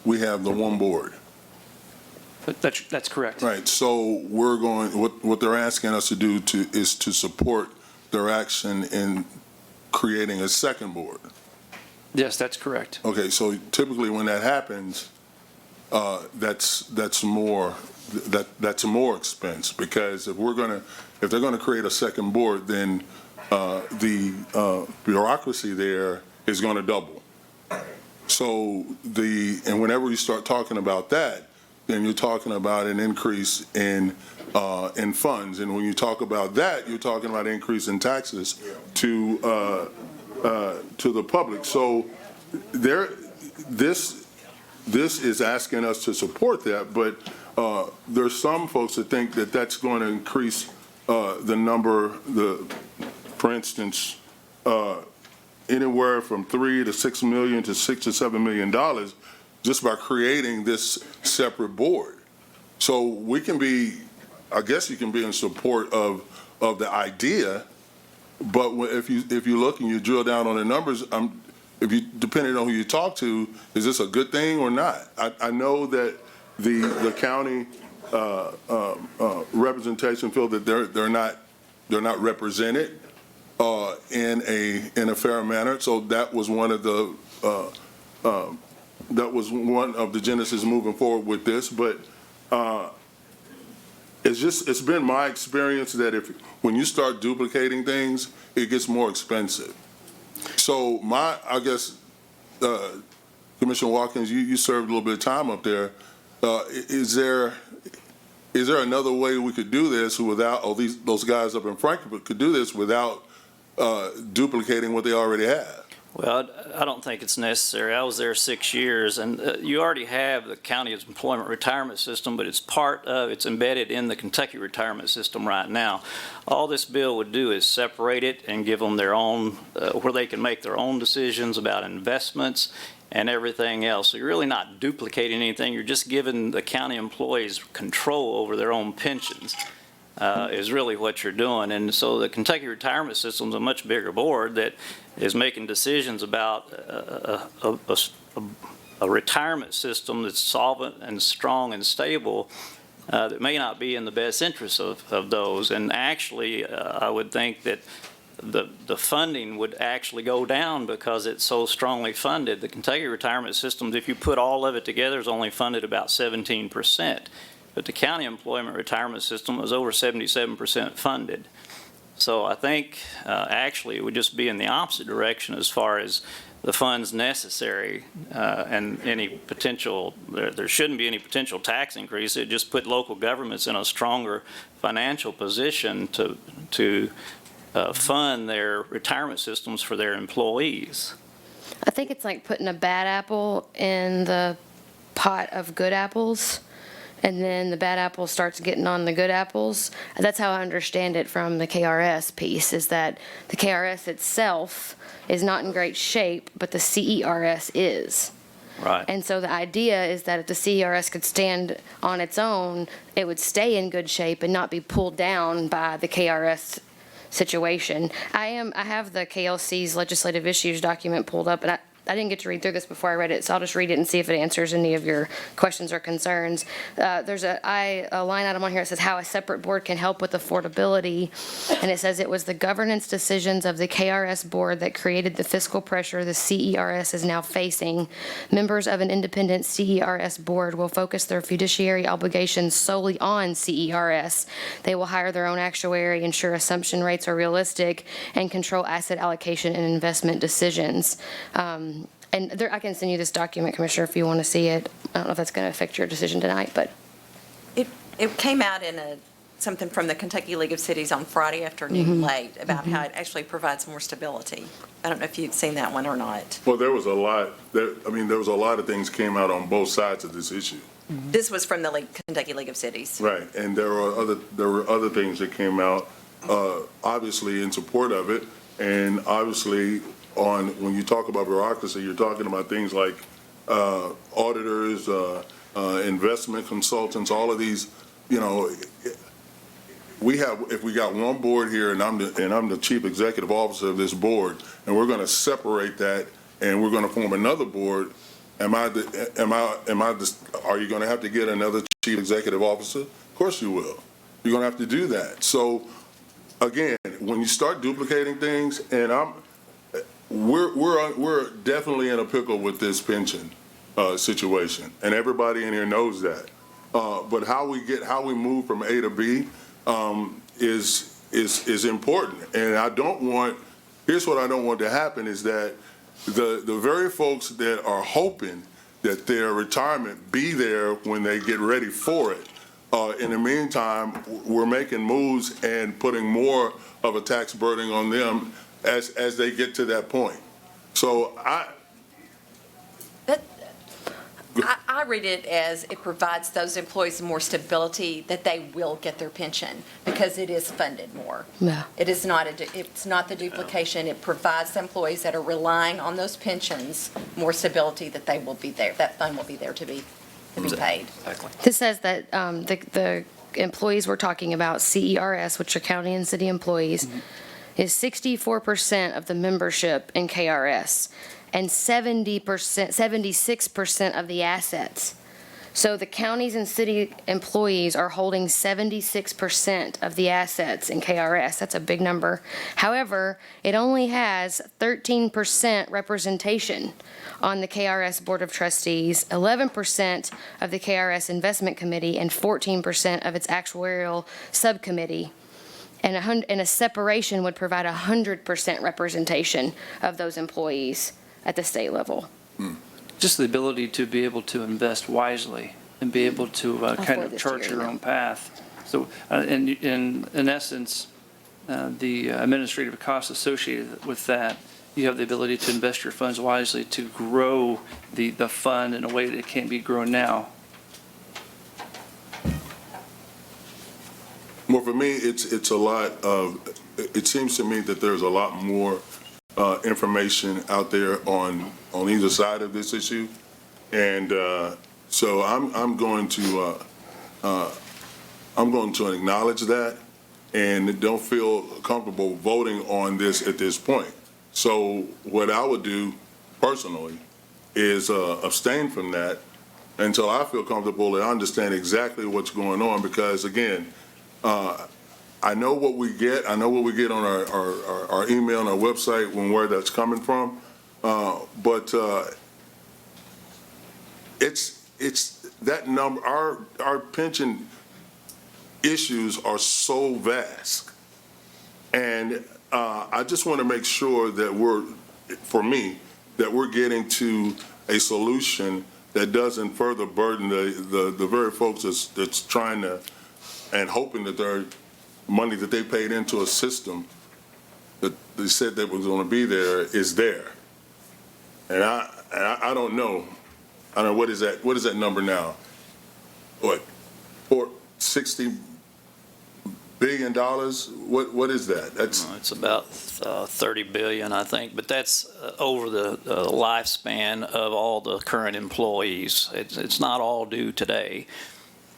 the one board. That's correct. Right, so we're going, what they're asking us to do is to support their action in creating a second board. Yes, that's correct. Okay, so typically when that happens, that's more expense, because if they're gonna create a second board, then the bureaucracy there is gonna double. So and whenever you start talking about that, then you're talking about an increase in funds. And when you talk about that, you're talking about an increase in taxes to the public. So this is asking us to support that, but there's some folks that think that that's going to increase the number, for instance, anywhere from $3 to $6 million to $6 to $7 million just by creating this separate board. So we can be, I guess you can be in support of the idea, but if you look and you drill down on the numbers, depending on who you talk to, is this a good thing or not? I know that the county representation feel that they're not represented, in a fair manner. So that was one of the genesis moving forward with this. But it's been my experience that when you start duplicating things, it gets more expensive. So I guess, Commissioner Watkins, you served a little bit of time up there. Is there another way we could do this without, those guys up in Frankfurt could do this without duplicating what they already have? Well, I don't think it's necessary. I was there 6 years, and you already have the county's employment retirement system, but it's embedded in the Kentucky retirement system right now. All this bill would do is separate it and give them their own, where they can make their own decisions about investments and everything else. So you're really not duplicating anything. You're just giving the county employees control over their own pensions. Is really what you're doing. And so the Kentucky retirement system is a much bigger board that is making decisions about a retirement system that's solvent and strong and stable that may not be in the best interest of those. And actually, I would think that the funding would actually go down because it's so strongly funded. The Kentucky retirement system, if you put all of it together, is only funded about 17%. But the county employment retirement system was over 77% funded. So I think actually it would just be in the opposite direction as far as the funds necessary and any potential, there shouldn't be any potential tax increase. It just put local governments in a stronger financial position to fund their retirement systems for their employees. I think it's like putting a bad apple in the pot of good apples, and then the bad apple starts getting on the good apples. That's how I understand it from the KRS piece, is that the KRS itself is not in great shape, but the CERS is. Right. And so the idea is that if the CERS could stand on its own, it would stay in good shape and not be pulled down by the KRS situation. I have the KLC's legislative issues document pulled up, and I didn't get to read through this before I read it, so I'll just read it and see if it answers any of your questions or concerns. There's a line item on here that says how a separate board can help with affordability, and it says it was the governance decisions of the KRS board that created the fiscal pressure the CERS is now facing. Members of an independent CERS board will focus their fiduciary obligations solely on CERS. They will hire their own actuary, ensure assumption rates are realistic, and control asset allocation and investment decisions. And I can send you this document, Commissioner, if you want to see it. I don't know if that's going to affect your decision tonight, but. It came out in something from the Kentucky League of Cities on Friday afternoon late about how it actually provides more stability. I don't know if you've seen that one or not. Well, there was a lot of things came out on both sides of this issue. This was from the Kentucky League of Cities. Right, and there were other things that came out, obviously in support of it, and obviously when you talk about bureaucracy, you're talking about things like auditors, investment consultants, all of these, if we got one board here and I'm the chief executive officer of this board, and we're going to separate that and we're going to form another board, are you going to have to get another chief executive officer? Of course you will. You're going to have to do that. So again, when you start duplicating things, and we're definitely in a pickle with this pension situation, and everybody in here knows that. But how we move from A to B is important. And here's what I don't want to happen is that the very folks that are hoping that their retirement be there when they get ready for it, in the meantime, we're making moves and putting more of a tax burden on them as they get to that point. So I read it as it provides those employees more stability that they will get their pension because it is funded more. Yeah. It's not the duplication. It provides the employees that are relying on those pensions more stability that they will be there. That fund will be there to be paid. Exactly. This says that the employees we're talking about, CERS, which are county and city employees, is 64% of the membership in KRS and 76% of the assets. So the counties and city employees are holding 76% of the assets in KRS. That's a big number. However, it only has 13% representation on the KRS Board of Trustees, 11% of the KRS Investment Committee, and 14% of its actuarial subcommittee. And a separation would provide 100% representation of those employees at the state level. Just the ability to be able to invest wisely and be able to kind of this chart year, your yeah. own path. So in essence, the administrative costs associated with that, you have the ability to invest your funds wisely to grow the fund in a way that it can't be grown now. Well, for me, it's a lot of, it seems to me that there's a lot more information out there on either side of this issue. And so I'm going to acknowledge that and don't feel comfortable voting on this at this point. So what I would do personally is abstain from that until I feel comfortable and understand exactly what's going on, because again, I know what we get. I know what we get on our email and our website when where that's coming from. But it's that number. Our pension issues are so vast, and I just want to make sure that we're getting to a solution that doesn't further burden the very folks that's trying to and hoping that their money that they paid into a system that they said that was going to be there is there. And I don't know. I don't know, what is that number now? What, $60 billion? What is that? That's It's about 30 billion, I think, but that's over the lifespan of all the current employees. It's not all due today.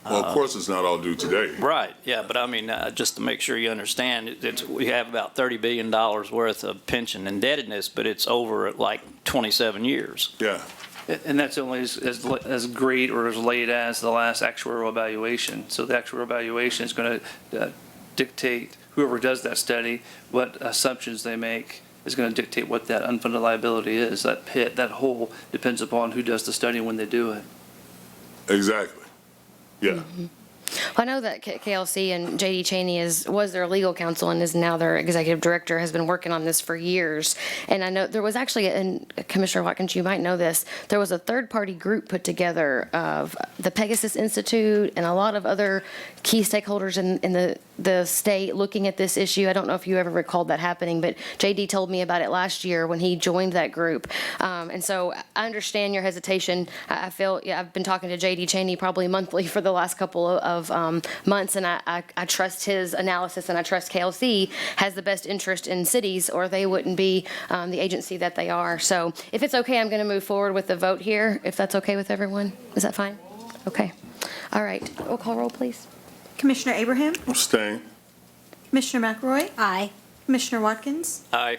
well, of course, it's not all due today. Right, yeah, but I mean, just to make sure you understand, we have about $30 billion worth of pension indebtedness, but it's over like 27 years. Yeah. And that's only as great or as late as the last actuarial evaluation. So the actuarial evaluation is going to dictate, whoever does that study, what assumptions they make is going to dictate what that unfunded liability is. That pit, that hole depends upon who does the study and when they do it. Exactly. Yeah. I know that KLC and JD Cheney was their legal counsel and is now their executive director, has been working on this for years. And I know there was actually, and Commissioner Watkins, you might know this, there was a third-party group put together of the Pegasus Institute and a lot of other key stakeholders in the state looking at this issue. I don't know if you ever recalled that happening, but JD told me about it last year when he joined that group. And so I understand your hesitation. I feel, yeah, I've been talking to JD Cheney probably monthly for the last couple of months, and I trust his analysis, and I trust KLC has the best interest in cities, or they wouldn't be the agency that they are. So if it's okay, I'm going to move forward with the vote here, if that's okay with everyone. Is that fine? Okay. All right. We'll call roll, please. Commissioner Abraham? Abstain. Commissioner McElroy? Aye. Commissioner Watkins? Aye.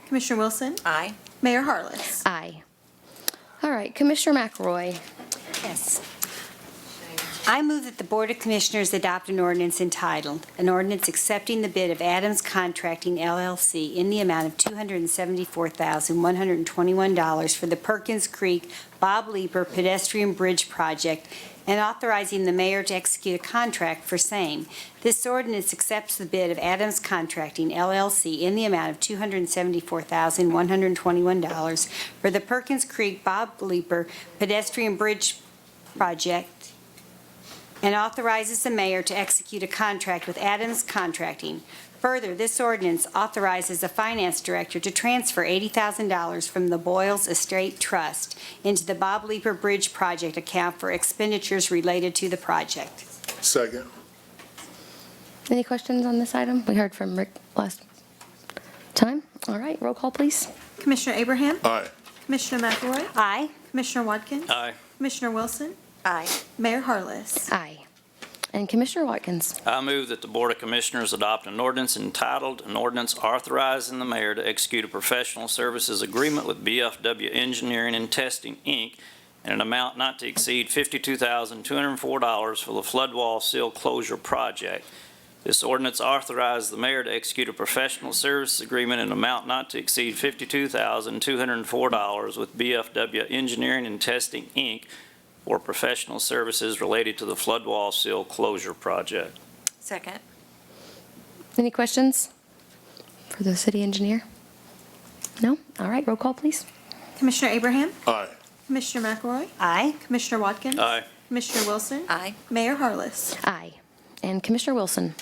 Commissioner Wilson? Aye. Mayor Harless? Aye. All right, Commissioner McElroy. Yes. I move that the Board of Commissioners adopt an ordinance entitled, an ordinance accepting the bid of Adams Contracting LLC in the amount of $274,121 for the Perkins Creek Bob Leeper Pedestrian Bridge Project and authorizing the mayor to execute a contract for same. This ordinance accepts the bid of Adams Contracting LLC in the amount of $274,121 for the Perkins Creek Bob Leeper Pedestrian Bridge Project and authorizes the mayor to execute a contract with Adams Contracting. Further, this ordinance authorizes the finance director to transfer $80,000 from the Boyles Estate Trust into the Bob Leeper Bridge Project account for expenditures related to the project. Second. Any questions on this item? We heard from Rick last time. All right, roll call, please. Commissioner Abraham? Aye. Commissioner McElroy? Aye. Commissioner Watkins? Aye. Commissioner Wilson? Aye. Mayor Harless? Aye. And Commissioner Watkins. I move that the Board of Commissioners adopt an ordinance entitled, an ordinance authorizing the mayor to execute a professional services agreement with BFW Engineering and Testing, Inc. in an amount not to exceed $52,204 for the flood wall seal closure project. This ordinance authorizes the mayor to execute a professional service agreement in an amount not to exceed $52,204 with BFW Engineering and Testing, Inc. for professional services related to the flood wall seal closure project. Second. Any questions for the city engineer? No? All right, roll call, please. Commissioner Abraham? Aye. Commissioner McElroy? Aye. Commissioner Watkins? Aye. Commissioner Wilson? Aye. Mayor Harless? Aye. And Commissioner Wilson.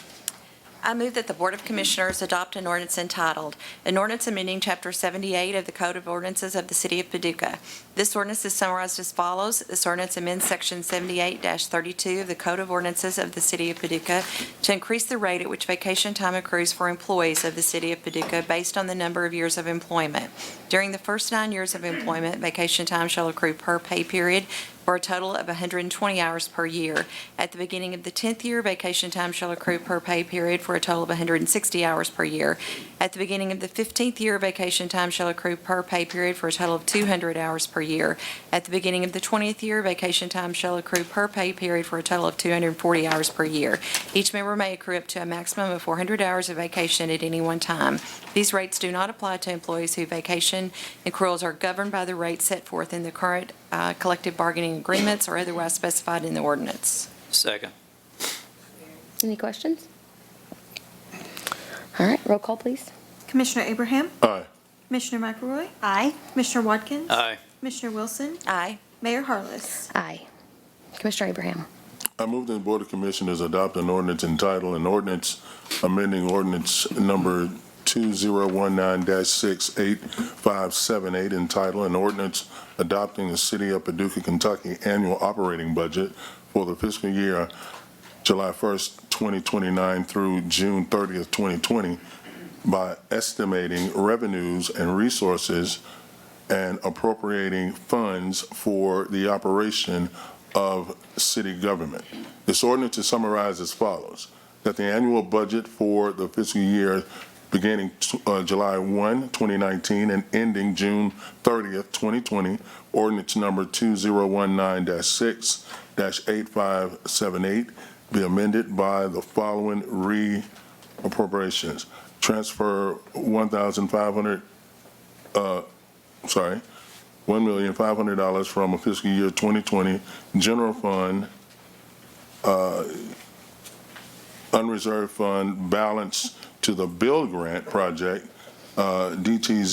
I move that the Board of Commissioners adopt an ordinance entitled, An Ordinance Amending Chapter 78 of the Code of Ordinances of the City of Paducah. This ordinance is summarized as follows. This ordinance amends Section 78-32 of the Code of Ordinances of the City of Paducah to increase the rate at which vacation time accrues for employees of the City of Paducah based on the number of years of employment. During the first 9 years of employment, vacation time shall accrue per pay period for a total of 120 hours per year. At the beginning of the 10th year, vacation time shall accrue per pay period for a total of 160 hours per year. At the beginning of the 15th year, vacation time shall accrue per pay period for a total of 200 hours per year. At the beginning of the 20th year, vacation time shall accrue per pay period for a total of 240 hours per year. Each member may accrue up to a maximum of 400 hours of vacation at any one time. These rates do not apply to employees whose vacation accruals are governed by the rates set forth in the current collective bargaining agreements or otherwise specified in the ordinance. Second. Any questions? All right, roll call, please. Commissioner Abraham? Aye. Commissioner McElroy? Aye. Commissioner Watkins? Aye. Commissioner Wilson? Aye. Mayor Harless? Aye. Commissioner Abraham. I move that the Board of Commissioners adopt an ordinance entitled, an ordinance amending ordinance number 2019-68578 entitled, an ordinance adopting the City of Paducah, Kentucky annual operating budget for the fiscal year July 1st, 2029 through June 30th, 2020 by estimating revenues and resources and appropriating funds for the operation of city government. This ordinance is summarized as follows: that the annual budget for the fiscal year beginning July 1, 2019 and ending June 30th, 2020, ordinance number 2019-6-8578 be amended by the following re-appropriations. Transfer $1,500 from a fiscal year 2020 general fund, unreserved fund balance to the Build Grant project, DT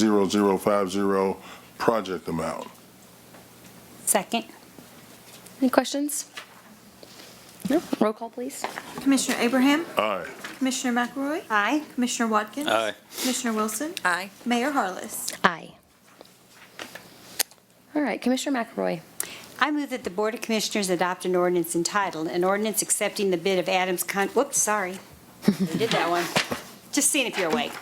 0050 project amount. Second. Any questions? No? Roll call, please. Commissioner Abraham? Aye. Commissioner McElroy? Aye. Commissioner Watkins? Aye. Commissioner Wilson? Aye. Mayor Harless? Aye. All right, Commissioner McElroy. I move that the Board of Commissioners adopt an ordinance entitled, an ordinance accepting the bid of whoops, sorry. We did that one. Just seeing if you're awake.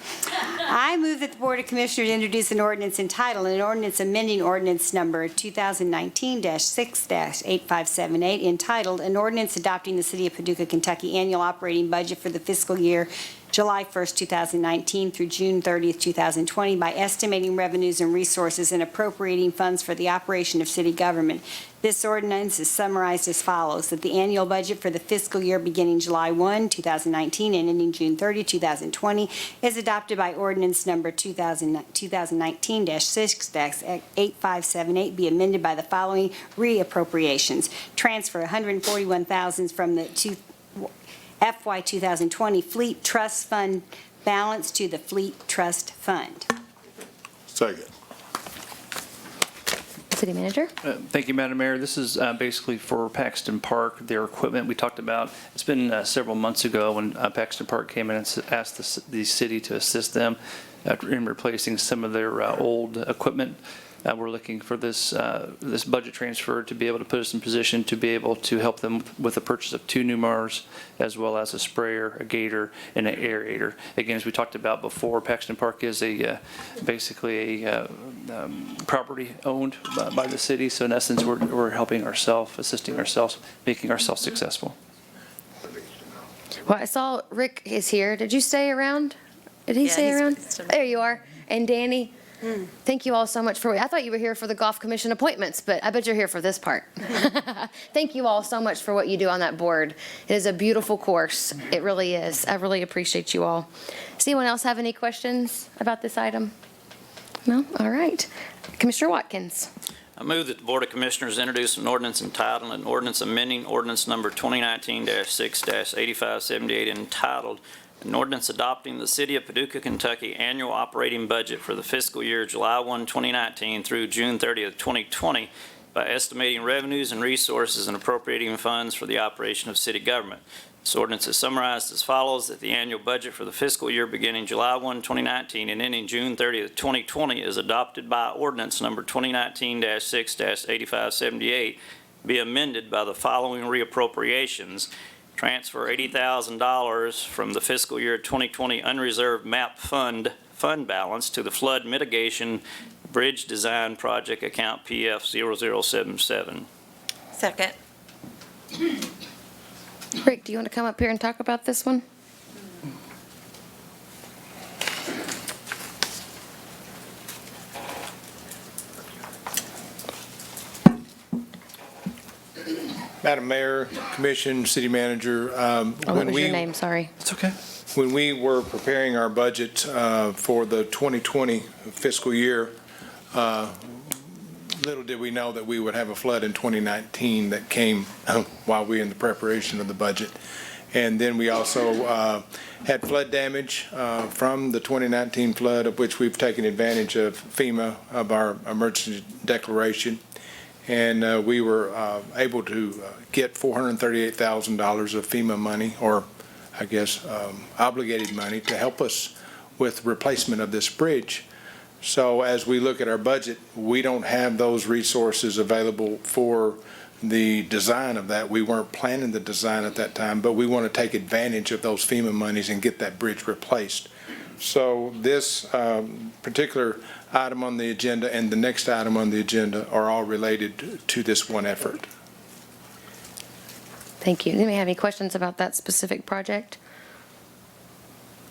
I move that the Board of Commissioners introduce an ordinance entitled, an ordinance amending ordinance number 2019-6-8578 entitled, an ordinance adopting the City of Paducah, Kentucky annual operating budget for the fiscal year July 1st, 2019 through June 30th, 2020 by estimating revenues and resources and appropriating funds for the operation of city government. This ordinance is summarized as follows, that the annual budget for the fiscal year beginning July 1, 2019 and ending June 30, 2020 is adopted by ordinance number 2019-6-8578 be amended by the following reappropriations. Transfer $141,000 from the FY 2020 Fleet Trust Fund balance to the Fleet Trust Fund. Second. City Manager. Thank you, Madam Mayor. This is basically for Paxton Park, their equipment we talked about. It's been several months ago when Paxton Park came in and asked the city to assist them in replacing some of their old equipment. We're looking for this budget transfer to be able to put us in position to be able to help them with the purchase of 2 new mowers, as well as a sprayer, a gator, and an aerator. Again, as we talked about before, Paxton Park is basically a property owned by the city. So in essence, we're helping ourselves, assisting ourselves, making ourselves successful. Well, I saw Rick is here. Did you stay around? Did he stay around? There you are. And Danny. Thank you all so much I thought you were here for the Golf Commission appointments, but I bet you're here for this part. Thank you all so much for what you do on that board. It is a beautiful course. It really is. I really appreciate you all. Does anyone else have any questions about this item? No? All right. Commissioner Watkins. I move that the Board of Commissioners introduce an ordinance entitled, an ordinance amending ordinance number 2019-6-8578 entitled, an ordinance adopting the City of Paducah, Kentucky annual operating budget for the fiscal year July 1, 2019 through June 30th, 2020 by estimating revenues and resources and appropriating funds for the operation of city government. This ordinance is summarized as follows, that the annual budget for the fiscal year beginning July 1, 2019 and ending June 30th, 2020 is adopted by ordinance number 2019-6-8578 be amended by the following reappropriations. Transfer $80,000 from the fiscal year 2020 unreserved MAP fund balance to the flood mitigation bridge design project account PF 0077. Second. Rick, do you want to come up here and talk about this one? Madam Mayor, Commission, City Manager. What was your name? Sorry. It's okay. When we were preparing our budget for the 2020 fiscal year, little did we know that we would have a flood in 2019 that came while we were in the preparation of the budget. And then we also had flood damage from the 2019 flood, of which we've taken advantage of FEMA, of our emergency declaration. And we were able to get $438,000 of FEMA money, or I guess obligated money, to help us with replacement of this bridge. So as we look at our budget, we don't have those resources available for the design of that. We weren't planning the design at that time, but we want to take advantage of those FEMA monies and get that bridge replaced. So this particular item on the agenda and the next item on the agenda are all related to this one effort. Thank you. Anybody have any questions about that specific project?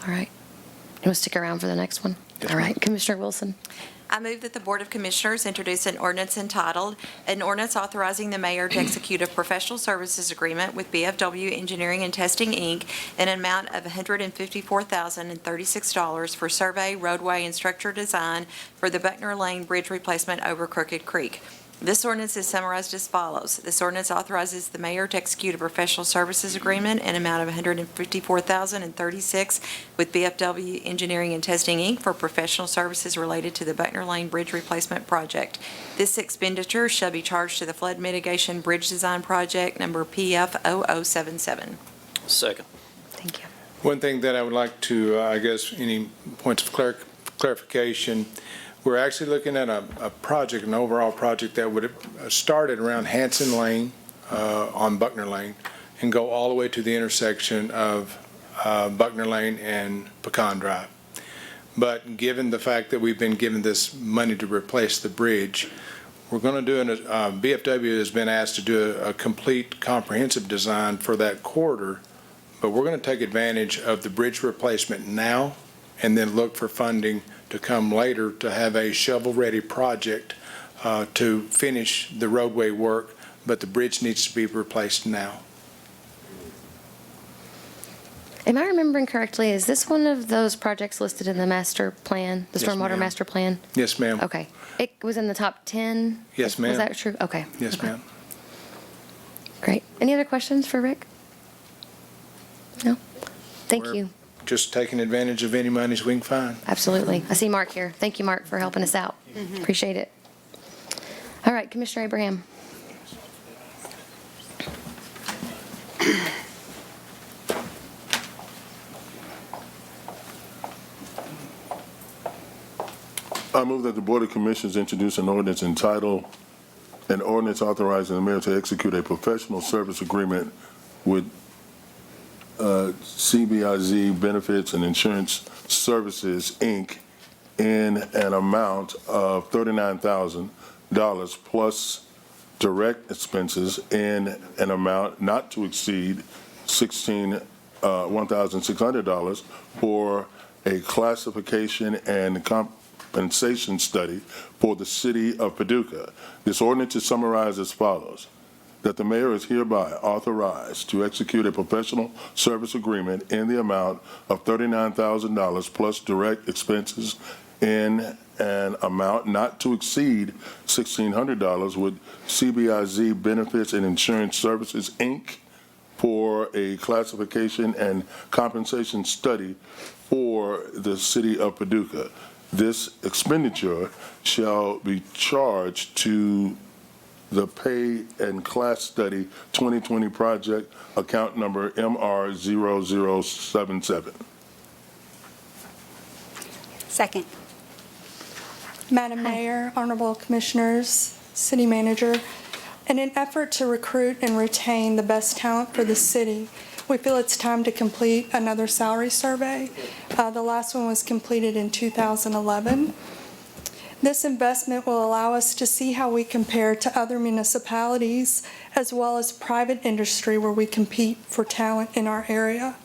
All right. You want to stick around for the next one? Yes, all right. ma'am. Commissioner Wilson. I move that the Board of Commissioners introduce an ordinance entitled, an ordinance authorizing the mayor to execute a professional services agreement with BFW Engineering and Testing, Inc. in an amount of $154,036 for survey, roadway, and structure design for the Buckner Lane Bridge replacement over Crooked Creek. This ordinance is summarized as follows. This ordinance authorizes the mayor to execute a professional services agreement in an amount of $154,036 with BFW Engineering and Testing, Inc. for professional services related to the Buckner Lane Bridge Replacement Project. This expenditure shall be charged to the Flood Mitigation Bridge Design Project number PF 0077. Second. Thank you. One thing that I would like to, I guess, any points of clarification. We're actually looking at a project, an overall project that would have started around Hanson Lane on Buckner Lane and go all the way to the intersection of Buckner Lane and Pecan Drive. But given the fact that we've been given this money to replace the bridge, we're going to do BFW has been asked to do a complete comprehensive design for that corridor, but we're going to take advantage of the bridge replacement now and then look for funding to come later to have a shovel-ready project to finish the roadway work, but the bridge needs to be replaced now. Am I remembering correctly? Is this one of those projects listed in the master plan, the Yes, stormwater ma'am. master plan? Yes, ma'am. Okay. It was in the top 10? Yes, ma'am. Was that true? Okay. Yes, Okay. ma'am. Great. Any other questions for Rick? No? Thank We're you. Just taking advantage of any monies we can find. Absolutely. I see Mark here. Thank you, Mark, for helping us out. Appreciate it. All right, Commissioner Abraham. I move that the Board of Commissioners introduce an ordinance entitled, an ordinance authorizing the mayor to execute a professional service agreement with CBIZ Benefits and Insurance Services, Inc. in an amount of $39,000 plus direct expenses in an amount not to exceed $1,600 for a classification and compensation study for the city of Paducah. This ordinance is summarized as follows: that the mayor is hereby authorized to execute a professional service agreement in the amount of $39,000 plus direct expenses in an amount not to exceed $1,600 with CBIZ Benefits and Insurance Services, Inc., for a classification and compensation study for the city of Paducah. This expenditure shall be charged to the Pay and Class Study 2020 project, account number MR0077. Second. Madam Mayor, Honorable Commissioners, City Manager, in an effort to recruit and retain the best talent for the city, we feel it's time to complete another salary survey. The last one was completed in 2011. This investment will allow us to see how we compare to other municipalities as well as private industry where we compete for talent in our area.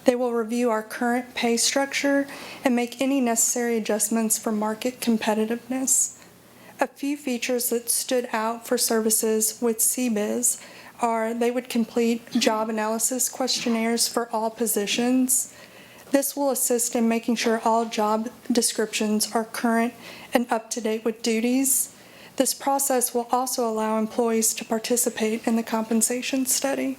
They will review our current pay structure and make any necessary adjustments for market competitiveness. A few features that stood out for services with CBIZ are they would complete job analysis questionnaires for all positions. This will assist in making sure all job descriptions are current and up to date with duties. This process will also allow employees to participate in the compensation study.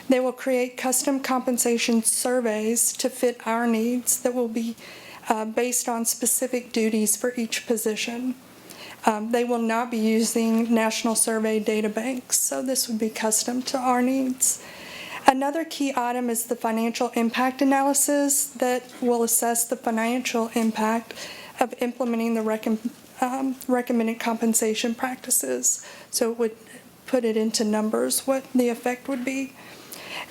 They will create custom compensation surveys to fit our needs that will be based on specific duties for each position. They will not be using national survey data banks, so this would be custom to our needs. Another key item is the financial impact analysis that will assess the financial impact of implementing the recommended compensation practices. So it would put it into numbers, what the effect would be.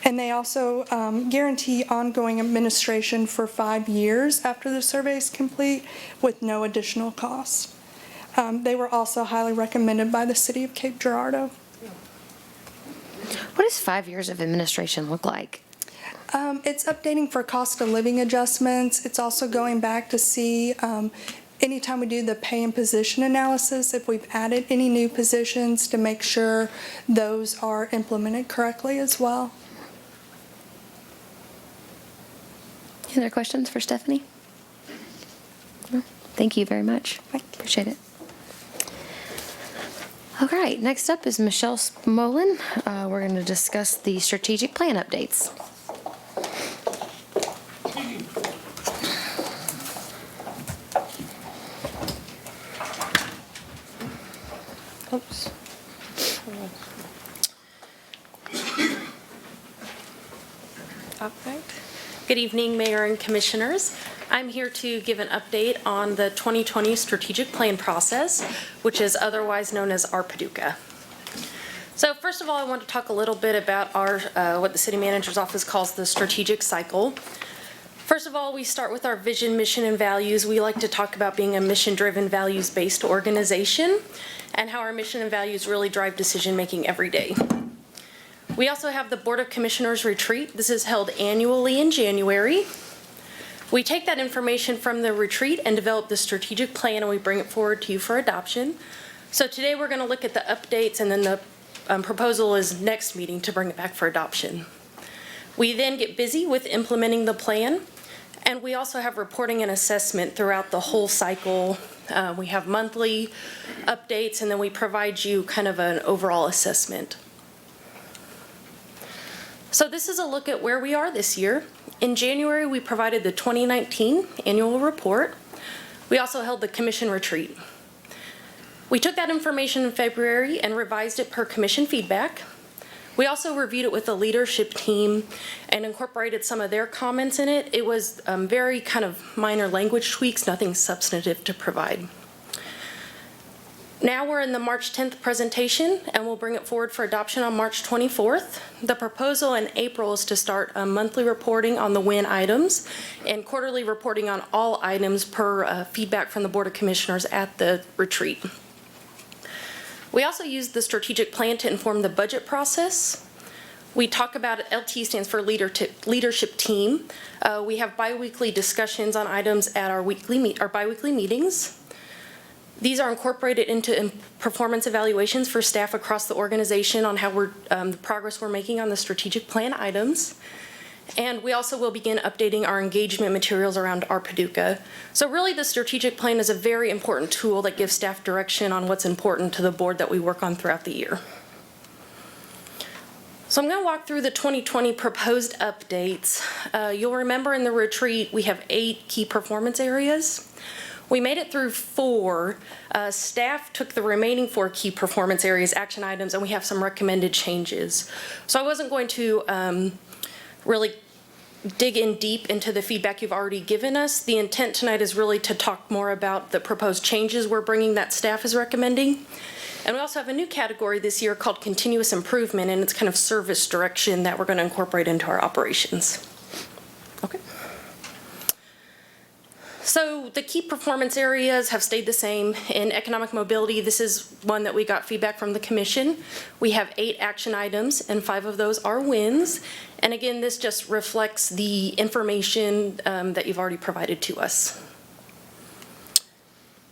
And they also guarantee ongoing administration for 5 years after the survey is complete with no additional cost. They were also highly recommended by the City of Cape Girardeau. What does 5 years of administration look like? It's updating for cost of living adjustments. It's also going back to see anytime we do the pay and position analysis, if we've added any new positions to make sure those are implemented correctly as well. Any other questions for Stephanie? No? Thank you very much. Appreciate it. All right, next up is Michelle Smolin. We're going to discuss the strategic plan updates. Oops. All right. Good evening, Mayor and Commissioners. I'm here to give an update on the 2020 strategic plan process, which is otherwise known as our Paducah. So first of all, I want to talk a little bit about our what the City Manager's Office calls the strategic cycle. First of all, we start with our vision, mission, and values. We like to talk about being a mission-driven, values-based organization and how our mission and values really drive decision-making every day. We also have the Board of Commissioners retreat. This is held annually in January. We take that information from the retreat and develop the strategic plan, and we bring it forward to you for adoption. So today we're going to look at the updates, and then the proposal is next meeting to bring it back for adoption. We then get busy with implementing the plan, and we also have reporting and assessment throughout the whole cycle. We have monthly updates, and then we provide you kind of an overall assessment. So this is a look at where we are this year. In January, we provided the 2019 annual report. We also held the commission retreat. We took that information in February and revised it per commission feedback. We also reviewed it with the leadership team and incorporated some of their comments in it. It was very kind of minor language tweaks, nothing substantive to provide. Now we're in the March 10th presentation, and we'll bring it forward for adoption on March 24th. The proposal in April is to start monthly reporting on the WIN items and quarterly reporting on all items per feedback from the Board of Commissioners at the retreat. We also used the strategic plan to inform the budget process. We talk about LT stands for leadership team. We have biweekly discussions on items at our biweekly meetings. These are incorporated into performance evaluations for staff across the organization on how the progress we're making on the strategic plan items. And we also will begin updating our engagement materials around our Paducah. So really the strategic plan is a very important tool that gives staff direction on what's important to the board that we work on throughout the year. So I'm going to walk through the 2020 proposed updates. You'll remember in the retreat we have 8 key performance areas. We made it through 4. Staff took the remaining 4 key performance areas, action items, and we have some recommended changes. So I wasn't going to really dig in deep into the feedback you've already given us. The intent tonight is really to talk more about the proposed changes we're bringing that staff is recommending. And we also have a new category this year called continuous improvement, and it's kind of service direction that we're going to incorporate into our operations. Okay. So the key performance areas have stayed the same. In economic mobility, this is one that we got feedback from the commission. We have 8 action items, and 5 of those are wins. And again, this just reflects the information that you've already provided to us.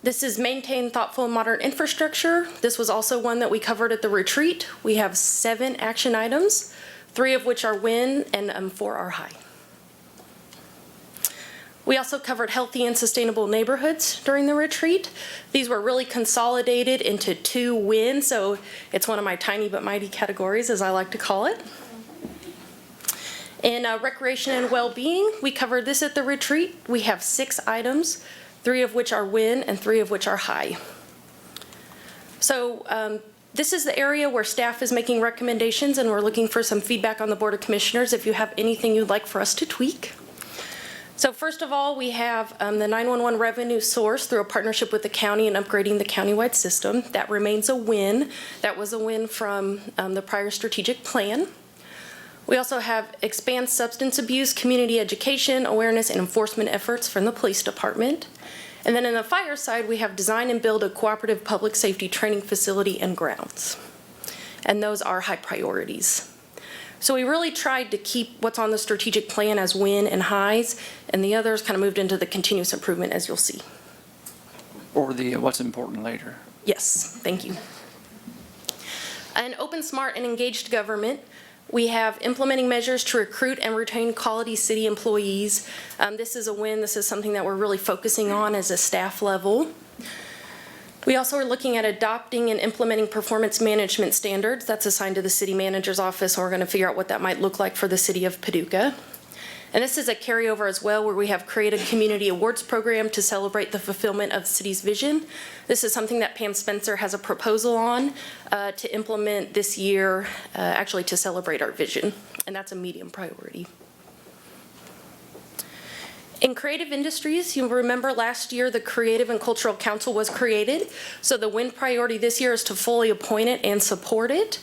This is maintain thoughtful and modern infrastructure. This was also one that we covered at the retreat. We have 7 action items, 3 of which are win and 4 are high. We also covered healthy and sustainable neighborhoods during the retreat. These were really consolidated into 2 wins, so it's one of my tiny but mighty categories, as I like to call it. In recreation and well-being, we covered this at the retreat. We have 6 items, 3 of which are win and 3 of which are high. So this is the area where staff is making recommendations, and we're looking for some feedback on the Board of Commissioners if you have anything you'd like for us to tweak. So first of all, we have the 911 revenue source through a partnership with the county and upgrading the countywide system. That remains a win. That was a win from the prior strategic plan. We also have expand substance abuse, community education, awareness, and enforcement efforts from the police department. And then in the fire side, we have design and build a cooperative public safety training facility and grounds. And those are high priorities. So we really tried to keep what's on the strategic plan as win and highs, and the others kind of moved into the continuous improvement, as you'll see. Or the what's important later. Yes, thank you. And open, smart, and engaged government. We have implementing measures to recruit and retain quality city employees. This is a win. This is something that we're really focusing on as a staff level. We also are looking at adopting and implementing performance management standards. That's assigned to the city manager's office, and we're going to figure out what that might look like for the city of Paducah. And this is a carryover as well, where we have created a community awards program to celebrate the fulfillment of the city's vision. This is something that Pam Spencer has a proposal on to implement this year, actually to celebrate our vision, and that's a medium priority. In creative industries, you'll remember last year the Creative and Cultural Council was created. So the win priority this year is to fully appoint it and support it.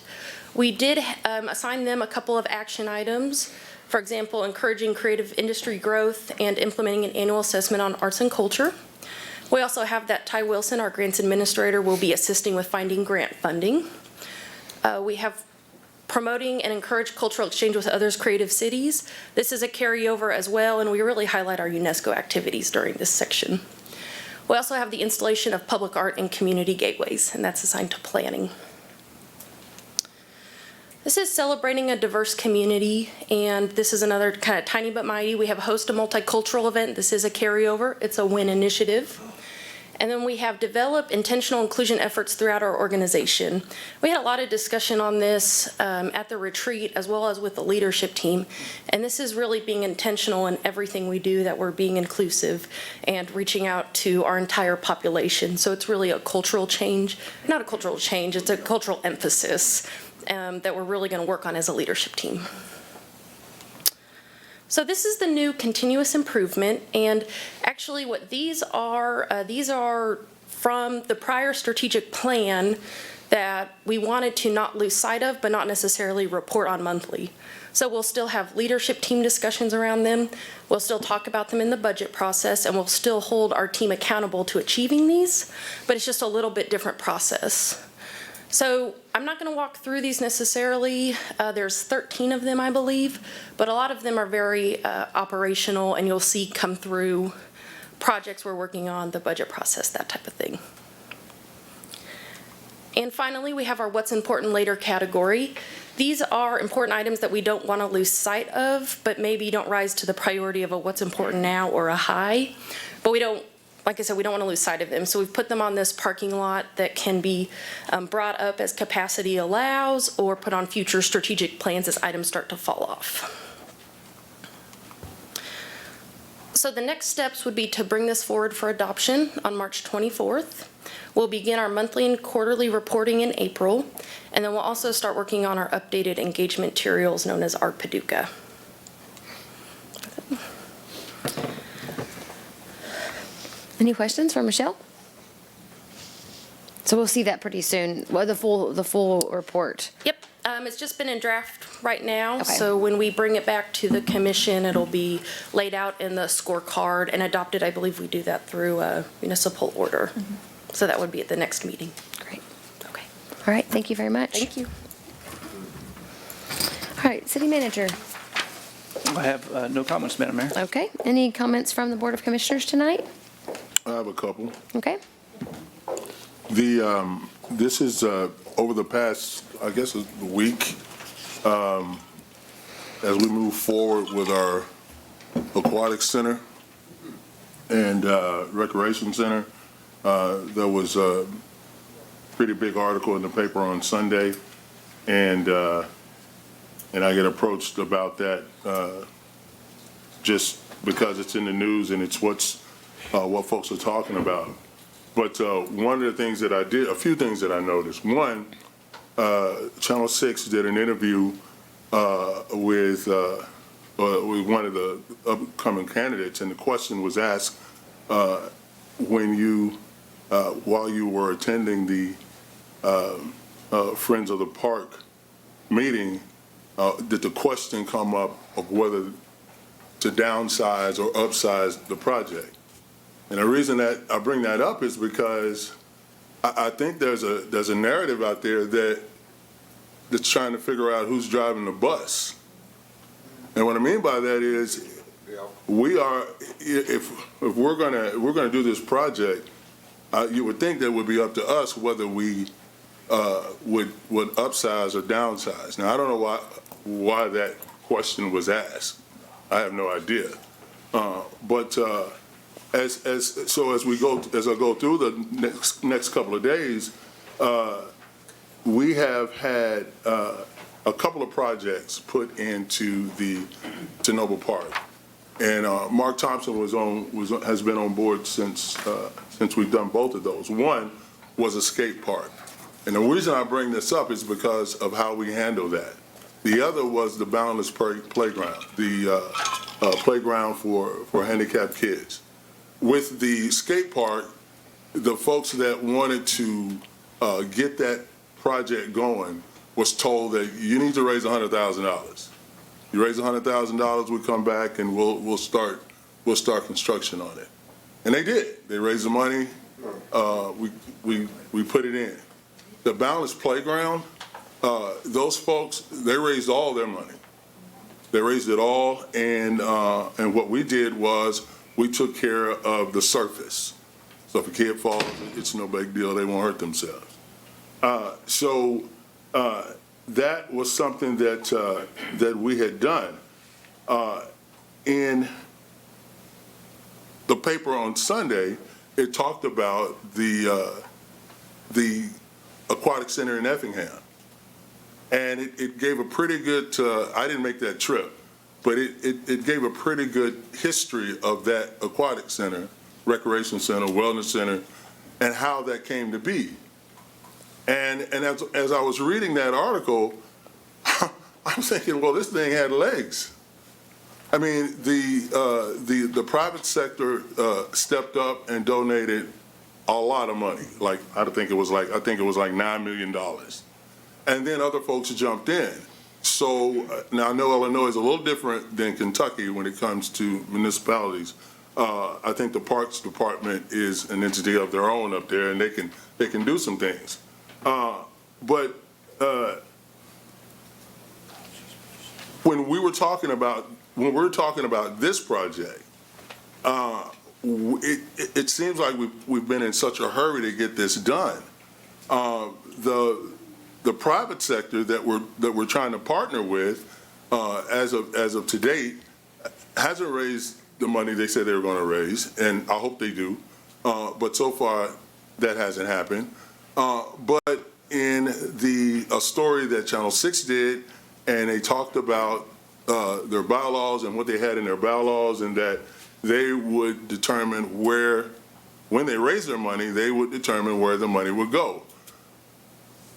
We did assign them a couple of action items. For example, encouraging creative industry growth and implementing an annual assessment on arts and culture. We also have that Ty Wilson, our grants administrator, will be assisting with finding grant funding. We have promoting and encourage cultural exchange with others' creative cities. This is a carryover as well, and we really highlight our UNESCO activities during this section. We also have the installation of public art and community gateways, and that's assigned to planning. This is celebrating a diverse community, and this is another kind of tiny but mighty. We have host a multicultural event. This is a carryover. It's a win initiative. And then we have developed intentional inclusion efforts throughout our organization. We had a lot of discussion on this at the retreat as well as with the leadership team. And this is really being intentional in everything we do, that we're being inclusive and reaching out to our entire population. So it's really a cultural change, not a cultural change, it's a cultural emphasis that we're really going to work on as a leadership team. So this is the new continuous improvement, and actually what these are from the prior strategic plan that we wanted to not lose sight of, but not necessarily report on monthly. So we'll still have leadership team discussions around them, we'll still talk about them in the budget process, and we'll still hold our team accountable to achieving these, but it's just a little bit different process. So I'm not going to walk through these necessarily. There's 13 of them, I believe, but a lot of them are very operational, and you'll see come through projects we're working on, the budget process, that type of thing. And finally, we have our What's Important Later category. These are important items that we don't want to lose sight of, but maybe don't rise to the priority of a what's important now or a high. But we don't, like I said, we don't want to lose sight of them. So we've put them on this parking lot that can be brought up as capacity allows or put on future strategic plans as items start to fall off. So the next steps would be to bring this forward for adoption on March 24th. We'll begin our monthly and quarterly reporting in April, and then we'll also start working on our updated engagement materials known as Art Paducah. Any questions for Michelle? So we'll see that pretty soon. Well, the full report. Yep, it's just been in draft right now. Okay. So when we bring it back to the commission, it'll be laid out in the scorecard and adopted. I believe we do that through a municipal order. So that would be at the next meeting. Great. Okay. All right. Thank you very much. Thank you. All right, City Manager. I have no comments, Madam Mayor. Okay. Any comments from the Board of Commissioners tonight? I have a couple. Okay. This is over the past, I guess, a week, as we move forward with our aquatic center and recreation center. There was a pretty big article in the paper on Sunday, and I get approached about that just because it's in the news and it's what folks are talking about. But one of the things that I did, a few things that I noticed. One, Channel 6 did an interview with one of the upcoming candidates, and the question was asked when you, while you were attending the Friends of the Park meeting, did the question come up of whether to downsize or upsize the project? And the reason that I bring that up is because I think there's a narrative out there that's trying to figure out who's driving the bus. And what I mean by that is, we are, if we're gonna do this project, you would think that it would be up to us whether we would upsize or downsize. Now, I don't know why that question was asked. I have no idea. But as I go through the next couple of days, we have had a couple of projects put into to Noble Park, and Mark Thompson has been on board since we've done both of those. One was a skate park, and the reason I bring this up is because of how we handle that. The other was the Boundless Playground, the playground for handicapped kids. With the skate park, the folks that wanted to get that project going was told that you need to raise $100,000. You raise $100,000, we come back and we'll start construction on it. And they did. They raised the money. We put it in. The Boundless Playground, those folks, they raised all their money. They raised it all, and what we did was we took care of the surface. So if a kid falls, it's no big deal. They won't hurt themselves. So that was something that we had done. In the paper on Sunday, it talked about the aquatic center in Effingham. And it gave a pretty good, I didn't make that trip, but it gave a pretty good history of that aquatic center, recreation center, wellness center, and how that came to be. And as I was reading that article, I'm thinking, well, this thing had legs. I mean, the private sector stepped up and donated a lot of money. Like I think it was like $9 million. And then other folks jumped in. So now I know Illinois is a little different than Kentucky when it comes to municipalities. I think the Parks Department is an entity of their own up there, and they can do some things. But when we're talking about this project, it seems like we've been in such a hurry to get this done. The private sector that we're trying to partner with, as of to date, hasn't raised the money they said they were going to raise, and I hope they do. But so far, that hasn't happened. But in a story that Channel 6 did, and they talked about their bylaws and what they had in their bylaws, and that they would determine when they raise their money, they would determine where the money would go.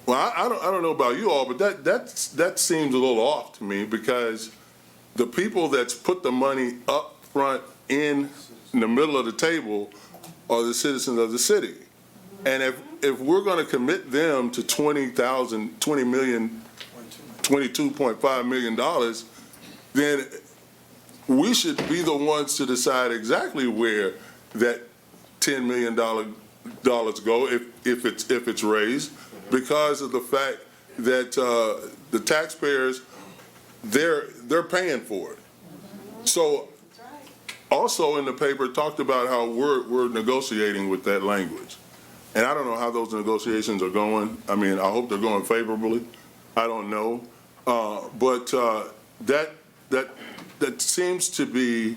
Well, I don't know about you all, but that seems a little off to me, because the people that's put the money up front in the middle of the table are the citizens of the city. And if we're going to commit them to $22.5 million, then we should be the ones to decide exactly where that $10 million go if it's raised, because of the fact that the taxpayers, they're paying for it. So also in the paper, it talked about how we're negotiating with that language. And I don't know how those negotiations are going. I mean, I hope they're going favorably. I don't know. But that seems to be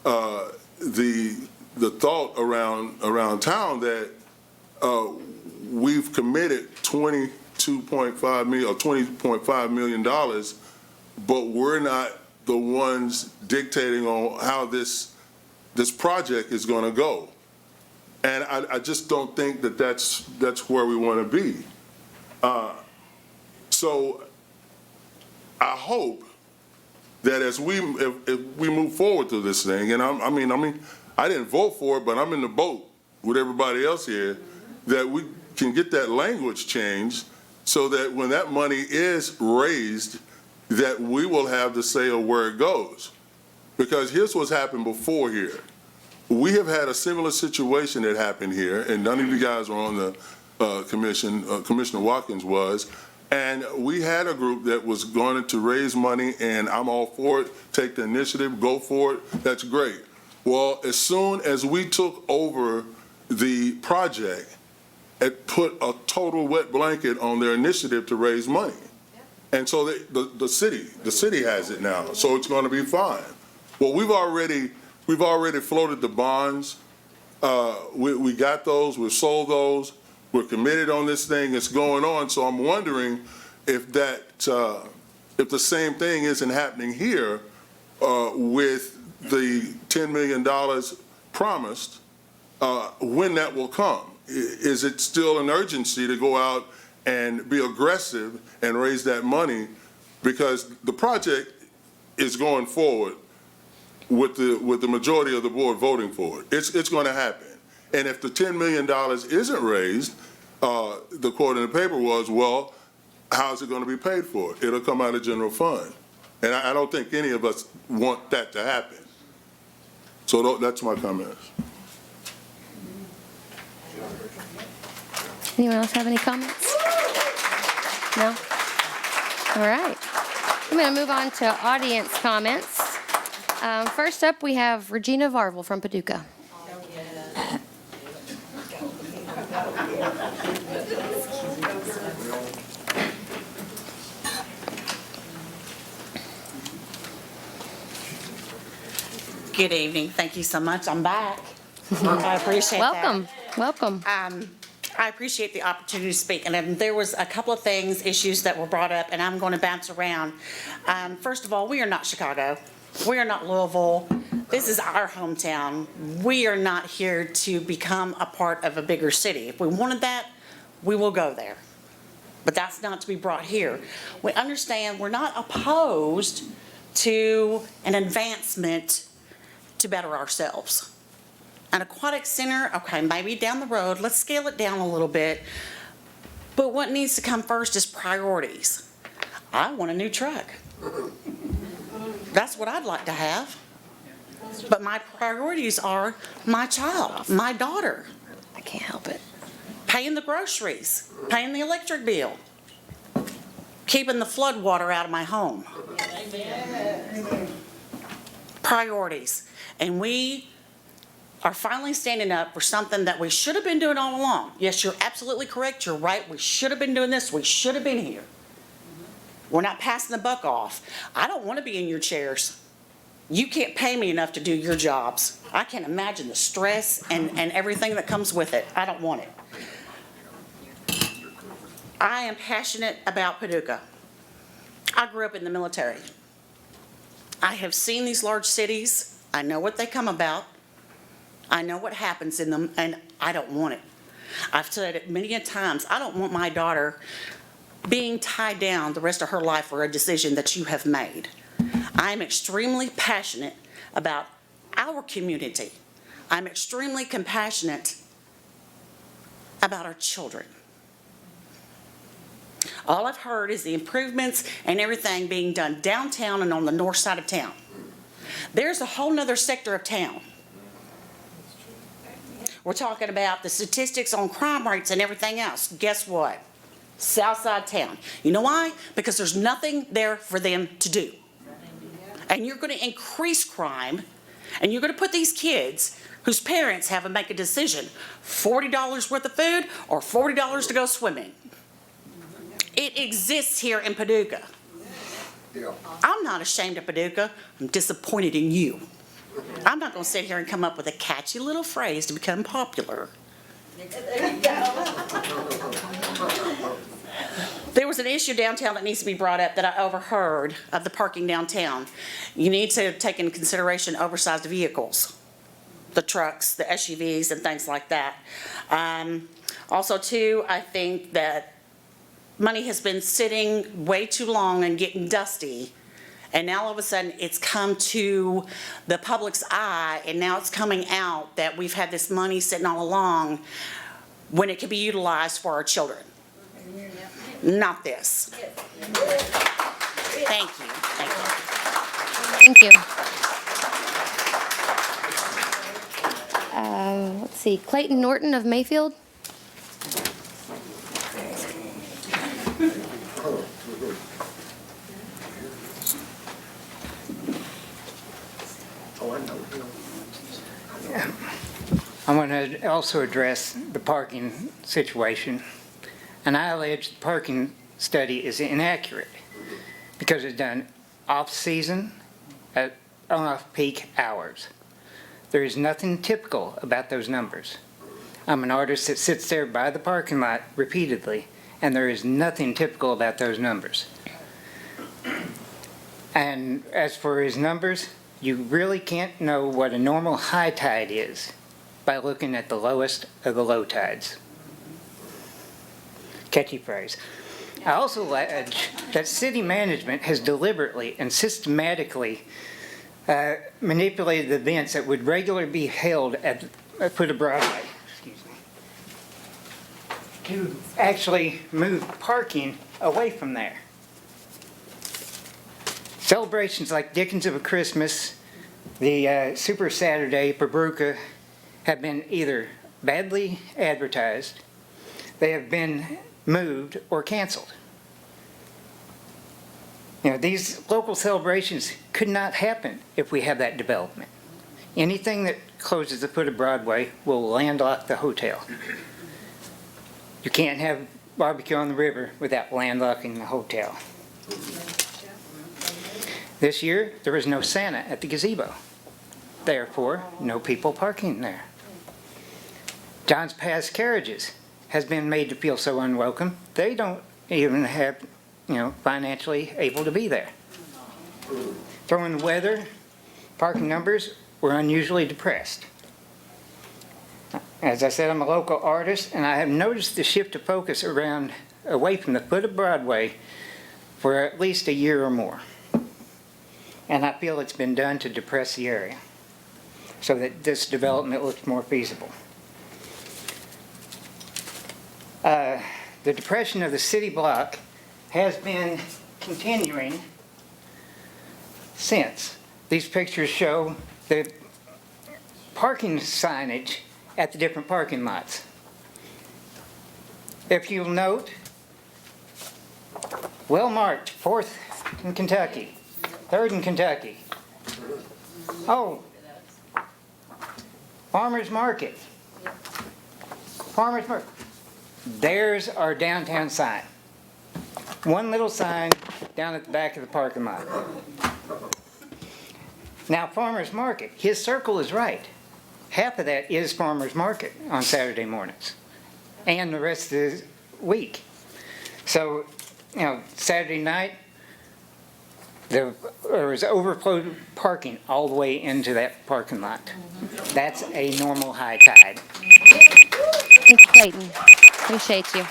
the thought around town, that we've committed $22.5 million or $20.5 million, but we're not the ones dictating on how this project is going to go. And I just don't think that's where we want to be. So I hope that if we move forward through this thing, and I mean, I didn't vote for it, but I'm in the boat with everybody else here, that we can get that language changed so that when that money is raised, that we will have the say of where it goes. Because here's what's happened before here. We have had a similar situation that happened here, and none of you guys were on the commission, Commissioner Watkins was, and we had a group that was going to raise money, and I'm all for it. Take the initiative, go for it, that's great. Well, as soon as we took over the project, it put a total wet blanket on their initiative to raise money. And so the city has it now, so it's going to be fine. Well, we've already floated the bonds. We got those, we've sold those, we're committed on this thing, it's going on. So I'm wondering if the same thing isn't happening here with the $10 million promised, when that will come. Is it still an urgency to go out and be aggressive and raise that money? Because the project is going forward with the majority of the board voting for it. It's going to happen. And if the $10 million isn't raised, the quote in the paper was, well, how's it going to be paid for? It'll come out of general fund. And I don't think any of us want that to happen. So that's my comments. Anyone else have any comments? No? All right. I'm going to move on to audience comments. First up, we have Regina Varvel from Paducah. Good evening. Thank you so much. I'm back. I appreciate that. Welcome. I appreciate the opportunity to speak. And there was a couple of issues that were brought up, and I'm going to bounce around. First of all, we are not Chicago. We are not Louisville. This is our hometown. We are not here to become a part of a bigger city. If we wanted that, we will go there. But that's not to be brought here. We understand we're not opposed to an advancement to better ourselves. An aquatic center, okay, maybe down the road, let's scale it down a little bit. But what needs to come first is priorities. I want a new truck. That's what I'd like to have. But my priorities are my child, my daughter. I can't help it. Paying the groceries, paying the electric bill. keeping the flood water out of my home. Priorities. And we are finally standing up for something that we should have been doing all along. Yes, you're absolutely correct. You're right. We should have been doing this. We should have been here. We're not passing the buck off. I don't want to be in your chairs. You can't pay me enough to do your jobs. I can't imagine the stress and everything that comes with it. I don't want it. I am passionate about Paducah. I grew up in the military. I have seen these large cities. I know what they come about. I know what happens in them, and I don't want it. I've said it many a times. I don't want my daughter being tied down the rest of her life for a decision that you have made. I'm extremely passionate about our community. I'm extremely compassionate about our children. All I've heard is the improvements and everything being done downtown and on the north side of town. There's a whole nother sector of town. We're talking about the statistics on crime rates and everything else. Guess what? South side town. You know why? Because there's nothing there for them to do. And you're going to increase crime, and you're going to put these kids whose parents have to make a decision, $40 worth of food or $40 to go swimming. It exists here in Paducah. I'm not ashamed of Paducah. I'm disappointed in you. I'm not going to sit here and come up with a catchy little phrase to become popular. There was an issue downtown that needs to be brought up that I overheard of the parking downtown. You need to take into consideration oversized vehicles, the trucks, the SUVs, and things like that. Also, too, I think that money has been sitting way too long and getting dusty. And now all of a sudden it's come to the public's eye, and now it's coming out that we've had this money sitting all along when it could be utilized for our children. Not this. Thank you. Thank you. Thank you. Let's see, Clayton Norton of Mayfield. I want to also address the parking situation. And I allege the parking study is inaccurate because it's done off-season at off-peak hours. There is nothing typical about those numbers. I'm an artist that sits there by the parking lot repeatedly, and there is nothing typical about those numbers. And as for his numbers, you really can't know what a normal high tide is by looking at the lowest of the low tides. Catchy phrase. I also allege that city management has deliberately and systematically manipulated the events that would regularly be held at foot of Broadway, to actually move parking away from there. Celebrations like Dickens of a Christmas, the Super Saturday, Pabruka, have been either badly advertised, they have been moved, or canceled. You know, these local celebrations could not happen if we have that development. Anything that closes the foot of Broadway will landlock the hotel. You can't have barbecue on the river without landlocking the hotel. This year, there was no Santa at the gazebo. Therefore, no people parking there. John's Pass Carriages has been made to feel so unwelcome, they don't even have, financially able to be there. Throw in the weather, parking numbers were unusually depressed. As I said, I'm a local artist, and I have noticed the shift of focus away from the foot of Broadway for at least a year or more. And I feel it's been done to depress the area so that this development looks more feasible. The depression of the city block has been continuing since. These pictures show the parking signage at the different parking lots. If you'll note, Well marked, fourth in Kentucky, third in Kentucky. Oh, Farmers Market. Farmers Market. There's our downtown sign. One little sign down at the back of the parking lot. Now, Farmers Market, his circle is right. Half of that is Farmers Market on Saturday mornings and the rest of the week. So, you know, Saturday night, there was overflow parking all the way into that parking lot. That's a normal high tide. Thank you, Clayton. Appreciate you.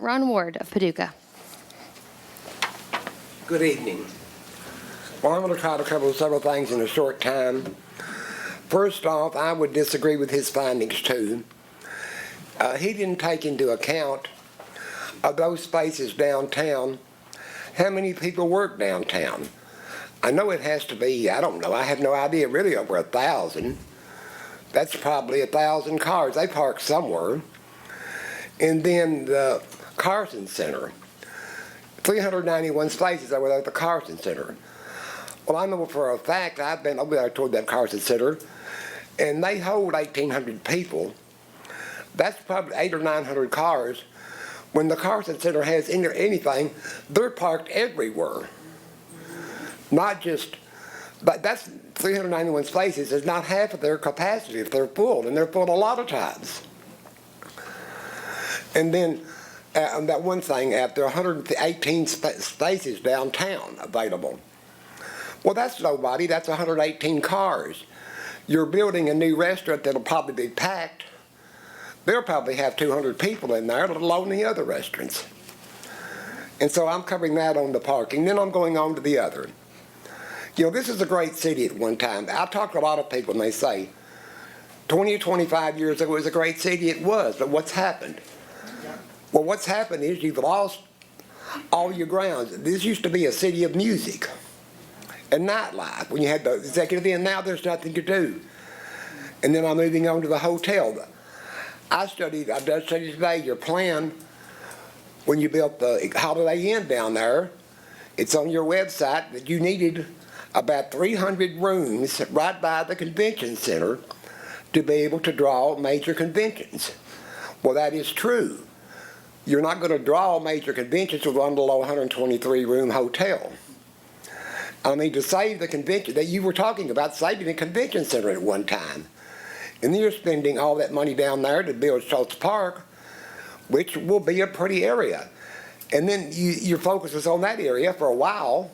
Ron Ward of Paducah. Good evening. Well, I'm going to try to cover several things in a short time. First off, I would disagree with his findings too. He didn't take into account of those spaces downtown, how many people work downtown. I know it has to be, I don't know, I have no idea, really over 1,000. That's probably 1,000 cars. They park somewhere. And then the Carson Center, 391 spaces over there at the Carson Center. Well, I know for a fact, I've been over there toward that Carson Center, and they hold 1,800 people. That's probably 800 or 900 cars. When the Carson Center has anything, they're parked everywhere. Not just, but that's 391 spaces is not half of their capacity if they're full, and they're full a lot of times. And then that one thing, after 118 spaces downtown available. Well, that's nobody. That's 118 cars. You're building a new restaurant that'll probably be packed. They'll probably have 200 people in there, let alone the other restaurants. And so I'm covering that on the parking. Then I'm going on to the other. You know, this is a great city at one time. I talk to a lot of people and they say, 20 or 25 years ago it was a great city. It was, but what's happened? Well, what's happened is you've lost all your grounds. This used to be a city of music and nightlife when you had the executive inn. Now there's nothing to do. And then I'm moving on to the hotel. I've studied today your plan when you built the Holiday Inn down there. It's on your website that you needed about 300 rooms right by the convention center to be able to draw major conventions. Well, that is true. You're not going to draw major conventions with one below 123-room hotel. I mean, to save the convention, that you were talking about saving the convention center at one time. And then you're spending all that money down there to build Schultz Park, which will be a pretty area. And then your focus was on that area for a while.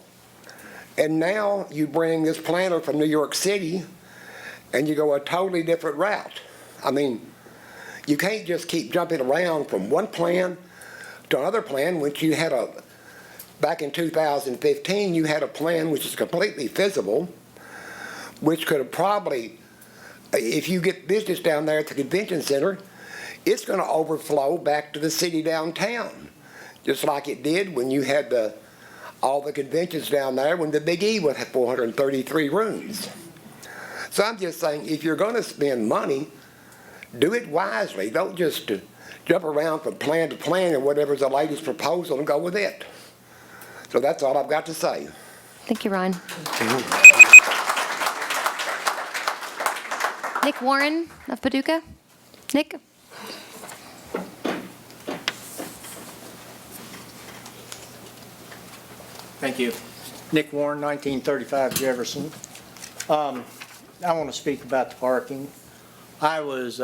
And now you bring this planner from New York City and you go a totally different route. I mean, you can't just keep jumping around from one plan to another plan, which you had back in 2015, you had a plan which is completely feasible, which could have probably, if you get business down there at the convention center, it's going to overflow back to the city downtown, just like it did when you had all the conventions down there when the Big E would have 433 rooms. So I'm just saying, if you're going to spend money, do it wisely. Don't just jump around from plan to plan and whatever's the latest proposal and go with it. So that's all I've got to say. Thank you, Ron. Nick Warren of Paducah. Nick? Thank you. Nick Warren, 1935 Jefferson. I want to speak about the parking. I was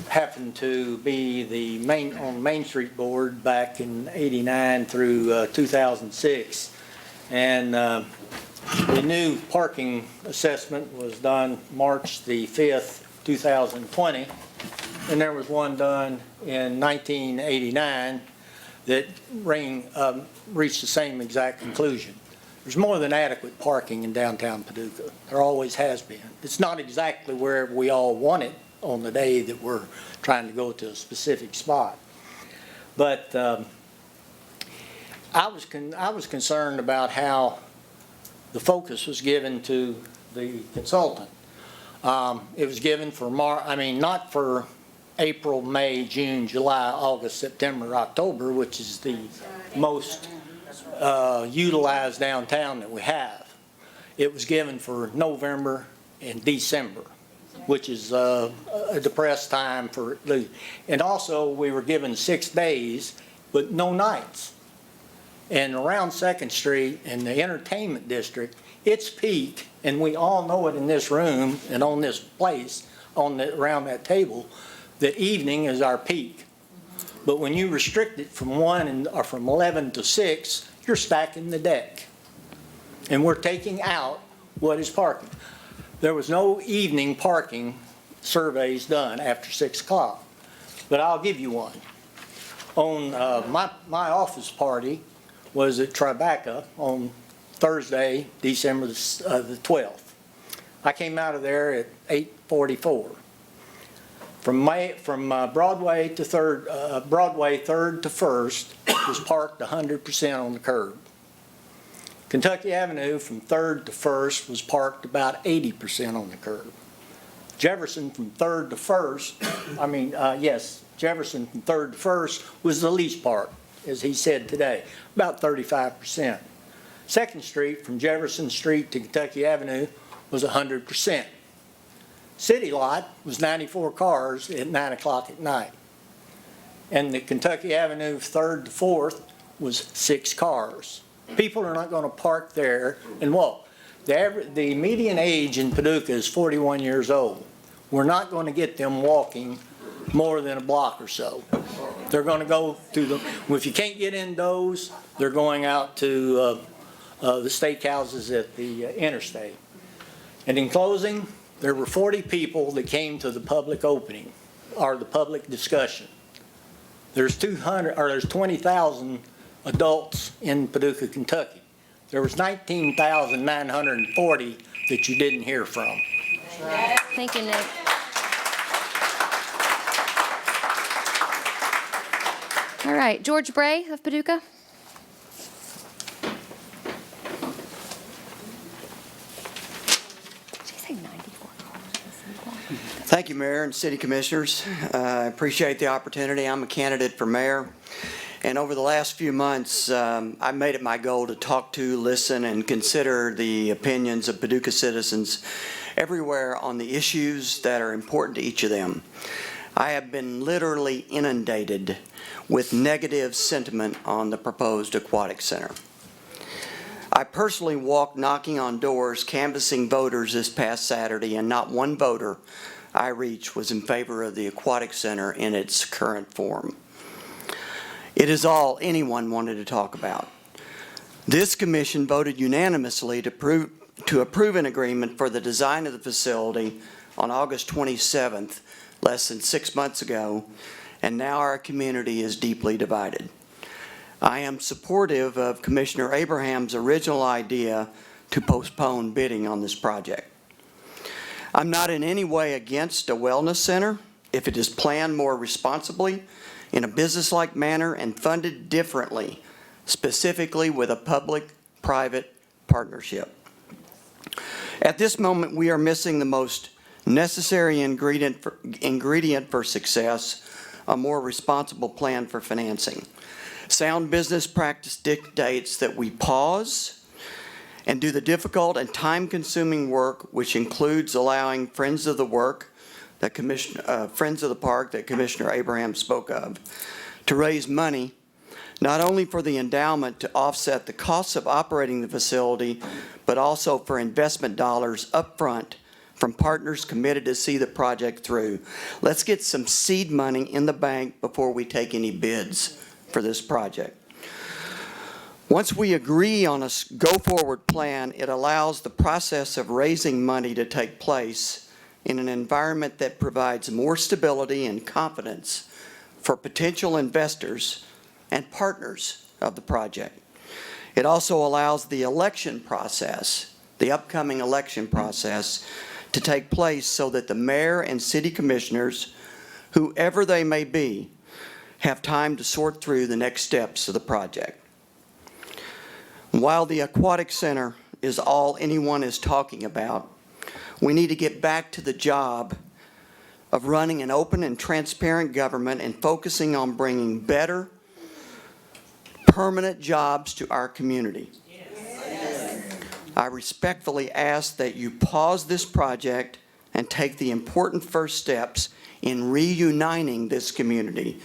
happened to be on Main Street Board back in '89 through 2006, and the new parking assessment was done March the 5th, 2020, and there was one done in 1989 that reached the same exact conclusion. There's more than adequate parking in downtown Paducah. There always has been. It's not exactly where we all want it on the day that we're trying to go to a specific spot. But I was concerned about how the focus was given to the consultant. It was given for not for April, May, June, July, August, September, October, which is the most utilized downtown that we have. It was given for November and December, which is a depressed time for, and also we were given 6 days, but no nights. And around 2nd Street in the entertainment district, it's peak, and we all know it in this room and on this place, around that table, that evening is our peak. But when you restrict it from 1 or from 11 to 6, you're stacking the deck. And we're taking out what is parking. There was no evening parking surveys done after 6 o'clock, but I'll give you one. On my office party was at Tribeca on Thursday, December the 12th. I came out of there at 8:44. From Broadway to 3rd to 1st was parked 100% on the curb. Kentucky Avenue from 3rd to 1st was parked about 80% on the curb. Jefferson from 3rd to 1st, Jefferson from 3rd to 1st was the least parked, as he said today, about 35%. 2nd Street from Jefferson Street to Kentucky Avenue was 100%. City Lot was 94 cars at 9 o'clock at night. And the Kentucky Avenue 3rd to 4th was 6 cars. People are not going to park there and walk. The median age in Paducah is 41 years old. We're not going to get them walking more than a block or so. They're going to go to if you can't get in those, they're going out to the steakhouses at the interstate. And in closing, there were 40 people that came to the public opening, or the public discussion. There's 20,000 adults in Paducah, Kentucky. There was 19,940 that you didn't hear from. Thank you, Nick. All right, George Bray of Paducah. Thank you, Mayor and City Commissioners. I appreciate the opportunity. I'm a candidate for mayor. And over the last few months, I've made it my goal to talk to, listen, and consider the opinions of Paducah citizens everywhere on the issues that are important to each of them. I have been literally inundated with negative sentiment on the proposed aquatic center. I personally walked knocking on doors, canvassing voters this past Saturday, and not one voter I reached was in favor of the aquatic center in its current form. It is all anyone wanted to talk about. This commission voted unanimously to approve an agreement for the design of the facility on August 27th, less than 6 months ago, and now our community is deeply divided. I am supportive of Commissioner Abraham's original idea to postpone bidding on this project. I'm not in any way against a wellness center if it is planned more responsibly, in a business-like manner, and funded differently, specifically with a public-private partnership. At this moment, we are missing the most necessary ingredient for success, a more responsible plan for financing. Sound business practice dictates that we pause and do the difficult and time-consuming work, which includes allowing Friends of the Park that Commissioner Abraham spoke of, to raise money not only for the endowment to offset the costs of operating the facility, but also for investment dollars up front from partners committed to see the project through. Let's get some seed money in the bank before we take any bids for this project. Once we agree on a go-forward plan, it allows the process of raising money to take place in an environment that provides more stability and confidence for potential investors and partners of the project. It also allows the election process, the upcoming election process, to take place so that the mayor and city commissioners, whoever they may be, have time to sort through the next steps of the project. While the aquatic center is all anyone is talking about, we need to get back to the job of running an open and transparent government and focusing on bringing better, permanent jobs to our community. I respectfully ask that you pause this project and take the important first steps in reuniting this community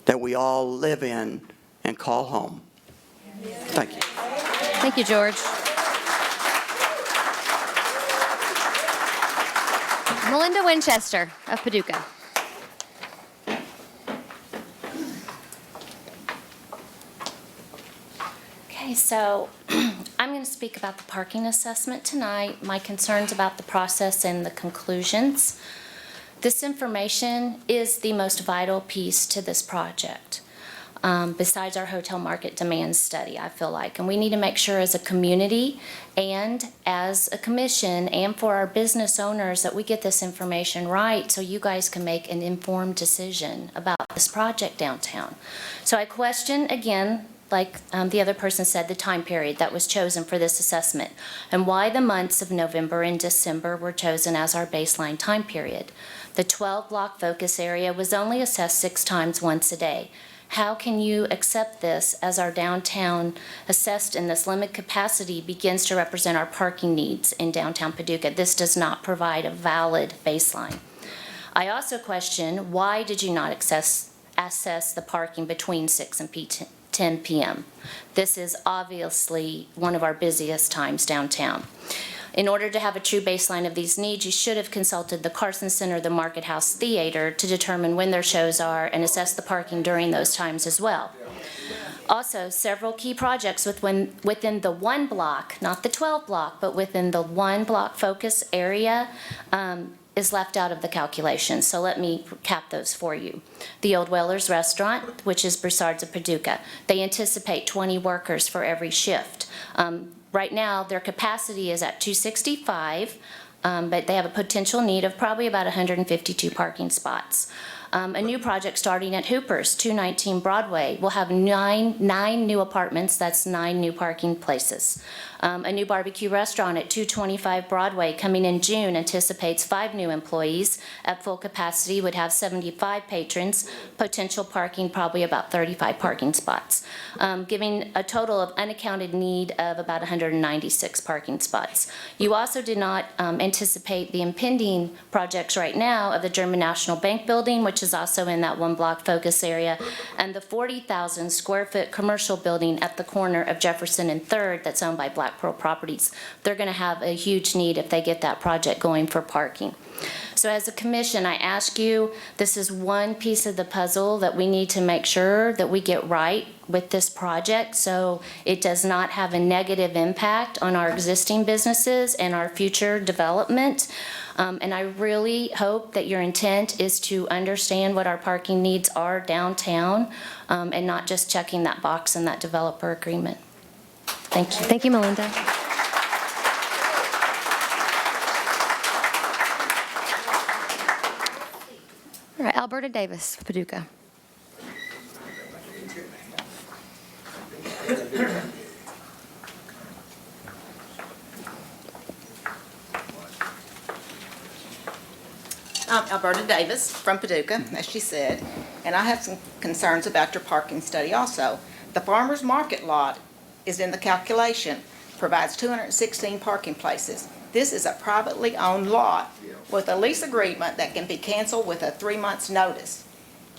that we all live in and call home. Thank you. Thank you, George. Melinda Winchester of Paducah. Okay, so I'm going to speak about the parking assessment tonight, my concerns about the process and the conclusions. This information is the most vital piece to this project, besides our hotel market demand study, I feel like. And we need to make sure as a community and as a commission and for our business owners that we get this information right so you guys can make an informed decision about this project downtown. So I question, again, like the other person said, the time period that was chosen for this assessment and why the months of November and December were chosen as our baseline time period. The 12-block focus area was only assessed 6 times once a day. How can you accept this as our downtown assessed in this limited capacity begins to represent our parking needs in downtown Paducah? This does not provide a valid baseline. I also question, why did you not assess the parking between 6 and 10 p.m.? This is obviously one of our busiest times downtown. In order to have a true baseline of these needs, you should have consulted the Carson Center, the Market House Theater to determine when their shows are and assess the parking during those times as well. Also, several key projects within the 1 block, not the 12 block, but within the 1 block focus area is left out of the calculation. So let me recap those for you. The Old Whalers Restaurant, which is Broussard's of Paducah, they anticipate 20 workers for every shift. Right now, their capacity is at 265, but they have a potential need of probably about 152 parking spots. A new project starting at Hooper's, 219 Broadway, will have nine new apartments. That's 9 new parking places. A new barbecue restaurant at 225 Broadway coming in June anticipates 5 new employees. At full capacity would have 75 patrons, potential parking probably about 35 parking spots, giving a total of unaccounted need of about 196 parking spots. You also did not anticipate the impending projects right now of the German National Bank building, which is also in that 1 block focus area, and the 40,000 square foot commercial building at the corner of Jefferson and 3rd that's owned by Black Pearl Properties. They're going to have a huge need if they get that project going for parking. So as a commission, I ask you, this is one piece of the puzzle that we need to make sure that we get right with this project so it does not have a negative impact on our existing businesses and our future development. And I really hope that your intent is to understand what our parking needs are downtown and not just checking that box in that developer agreement. Thank you. Thank you, Melinda. All right, Alberta Davis, Paducah. I'm Alberta Davis from Paducah, as she said, and I have some concerns about your parking study also. The farmer's market lot is in the calculation, provides 216 parking places. This is a privately owned lot with a lease agreement that can be canceled with a 3 months notice.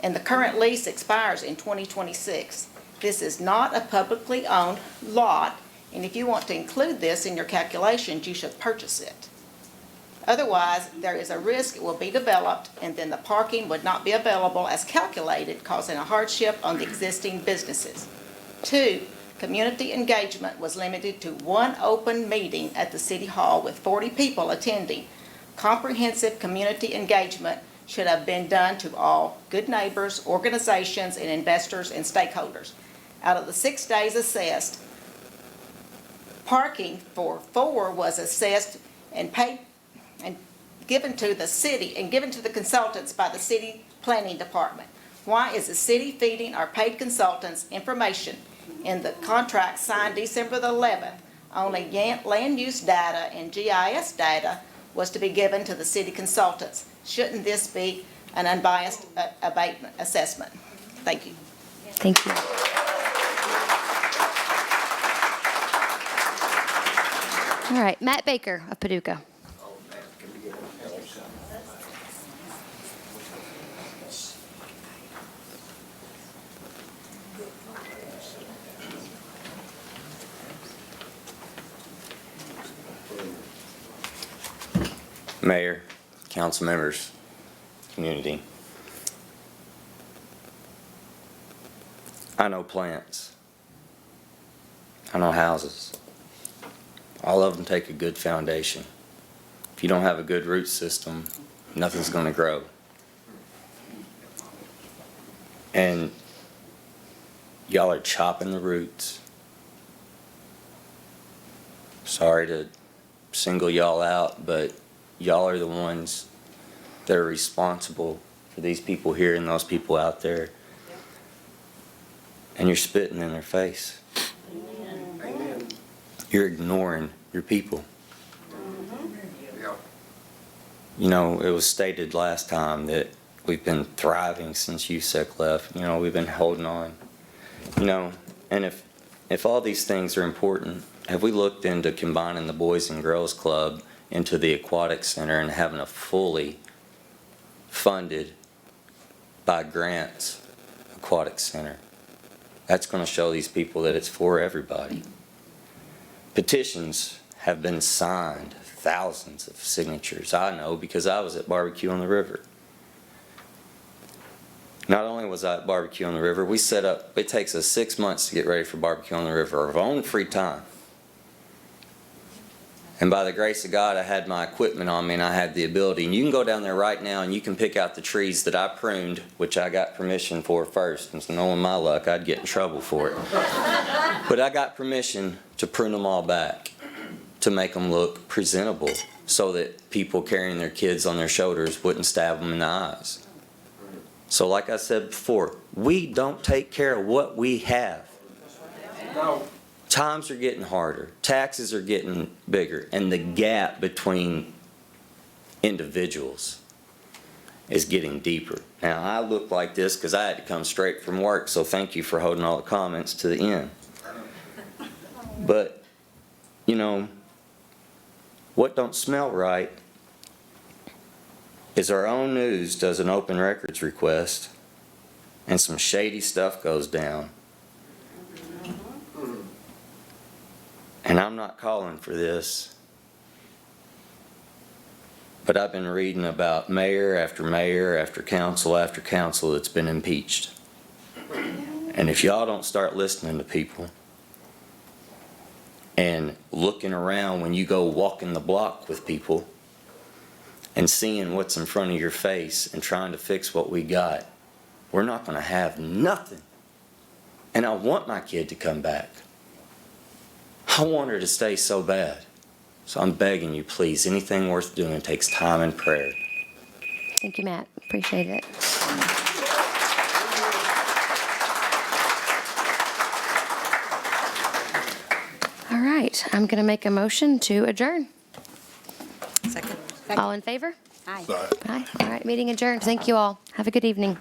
And the current lease expires in 2026. This is not a publicly owned lot, and if you want to include this in your calculations, you should purchase it. Otherwise, there is a risk it will be developed and then the parking would not be available as calculated, causing a hardship on the existing businesses. 2, community engagement was limited to 1 open meeting at the City Hall with 40 people attending. Comprehensive community engagement should have been done to all good neighbors, organizations, and investors and stakeholders. Out of the 6 days assessed, parking for 4 was assessed and paid and given to the city and given to the consultants by the city planning department. Why is the city feeding our paid consultants information in the contract signed December the 11th? Only land use data and GIS data was to be given to the city consultants. Shouldn't this be an unbiased abatement assessment? Thank you. Thank you. All right, Matt Baker of Paducah. Mayor, council members, community. I know plants. I know houses. All of them take a good foundation. If you don't have a good root system, nothing's going to grow. And y'all are chopping the roots. Sorry to single y'all out, but y'all are the ones that are responsible for these people here and those people out there. And you're spitting in their face. You're ignoring your people. You know, it was stated last time that we've been thriving since USEC left. You know, we've been holding on. You know, and if all these things are important, have we looked into combining the Boys and Girls Club into the Aquatic Center and having a fully funded by grants aquatic center? That's going to show these people that it's for everybody. Petitions have been signed, thousands of signatures. I know because I was at Barbecue on the River. Not only was I at Barbecue on the River, we set up, it takes us 6 months to get ready for Barbecue on the River of our own free time. And by the grace of God, I had my equipment on me and I had the ability. And you can go down there right now and you can pick out the trees that I pruned, which I got permission for first. And so knowing my luck, I'd get in trouble for it. But I got permission to prune them all back to make them look presentable so that people carrying their kids on their shoulders wouldn't stab them in the eyes. So like I said before, we don't take care of what we have. No. Times are getting harder, taxes are getting bigger, and the gap between individuals is getting deeper. Now, I look like this because I had to come straight from work, so thank you for holding all the comments to the end. But, you know, what don't smell right is our own news does an open records request, and some shady stuff goes down. And I'm not calling for this, but I've been reading about mayor after council that's been impeached. And if y'all don't start listening to people and looking around when you go walking the block with people and seeing what's in front of your face and trying to fix what we got, we're not going to have nothing. And I want my kid to come back. I want her to stay so bad. So I'm begging you, please, anything worth doing takes time and prayer. Thank you, Matt. Appreciate it. All right, I'm going to make a motion to adjourn. Second. All in favor? Aye. Aye. All right, meeting adjourned. Thank you all. Have a good evening.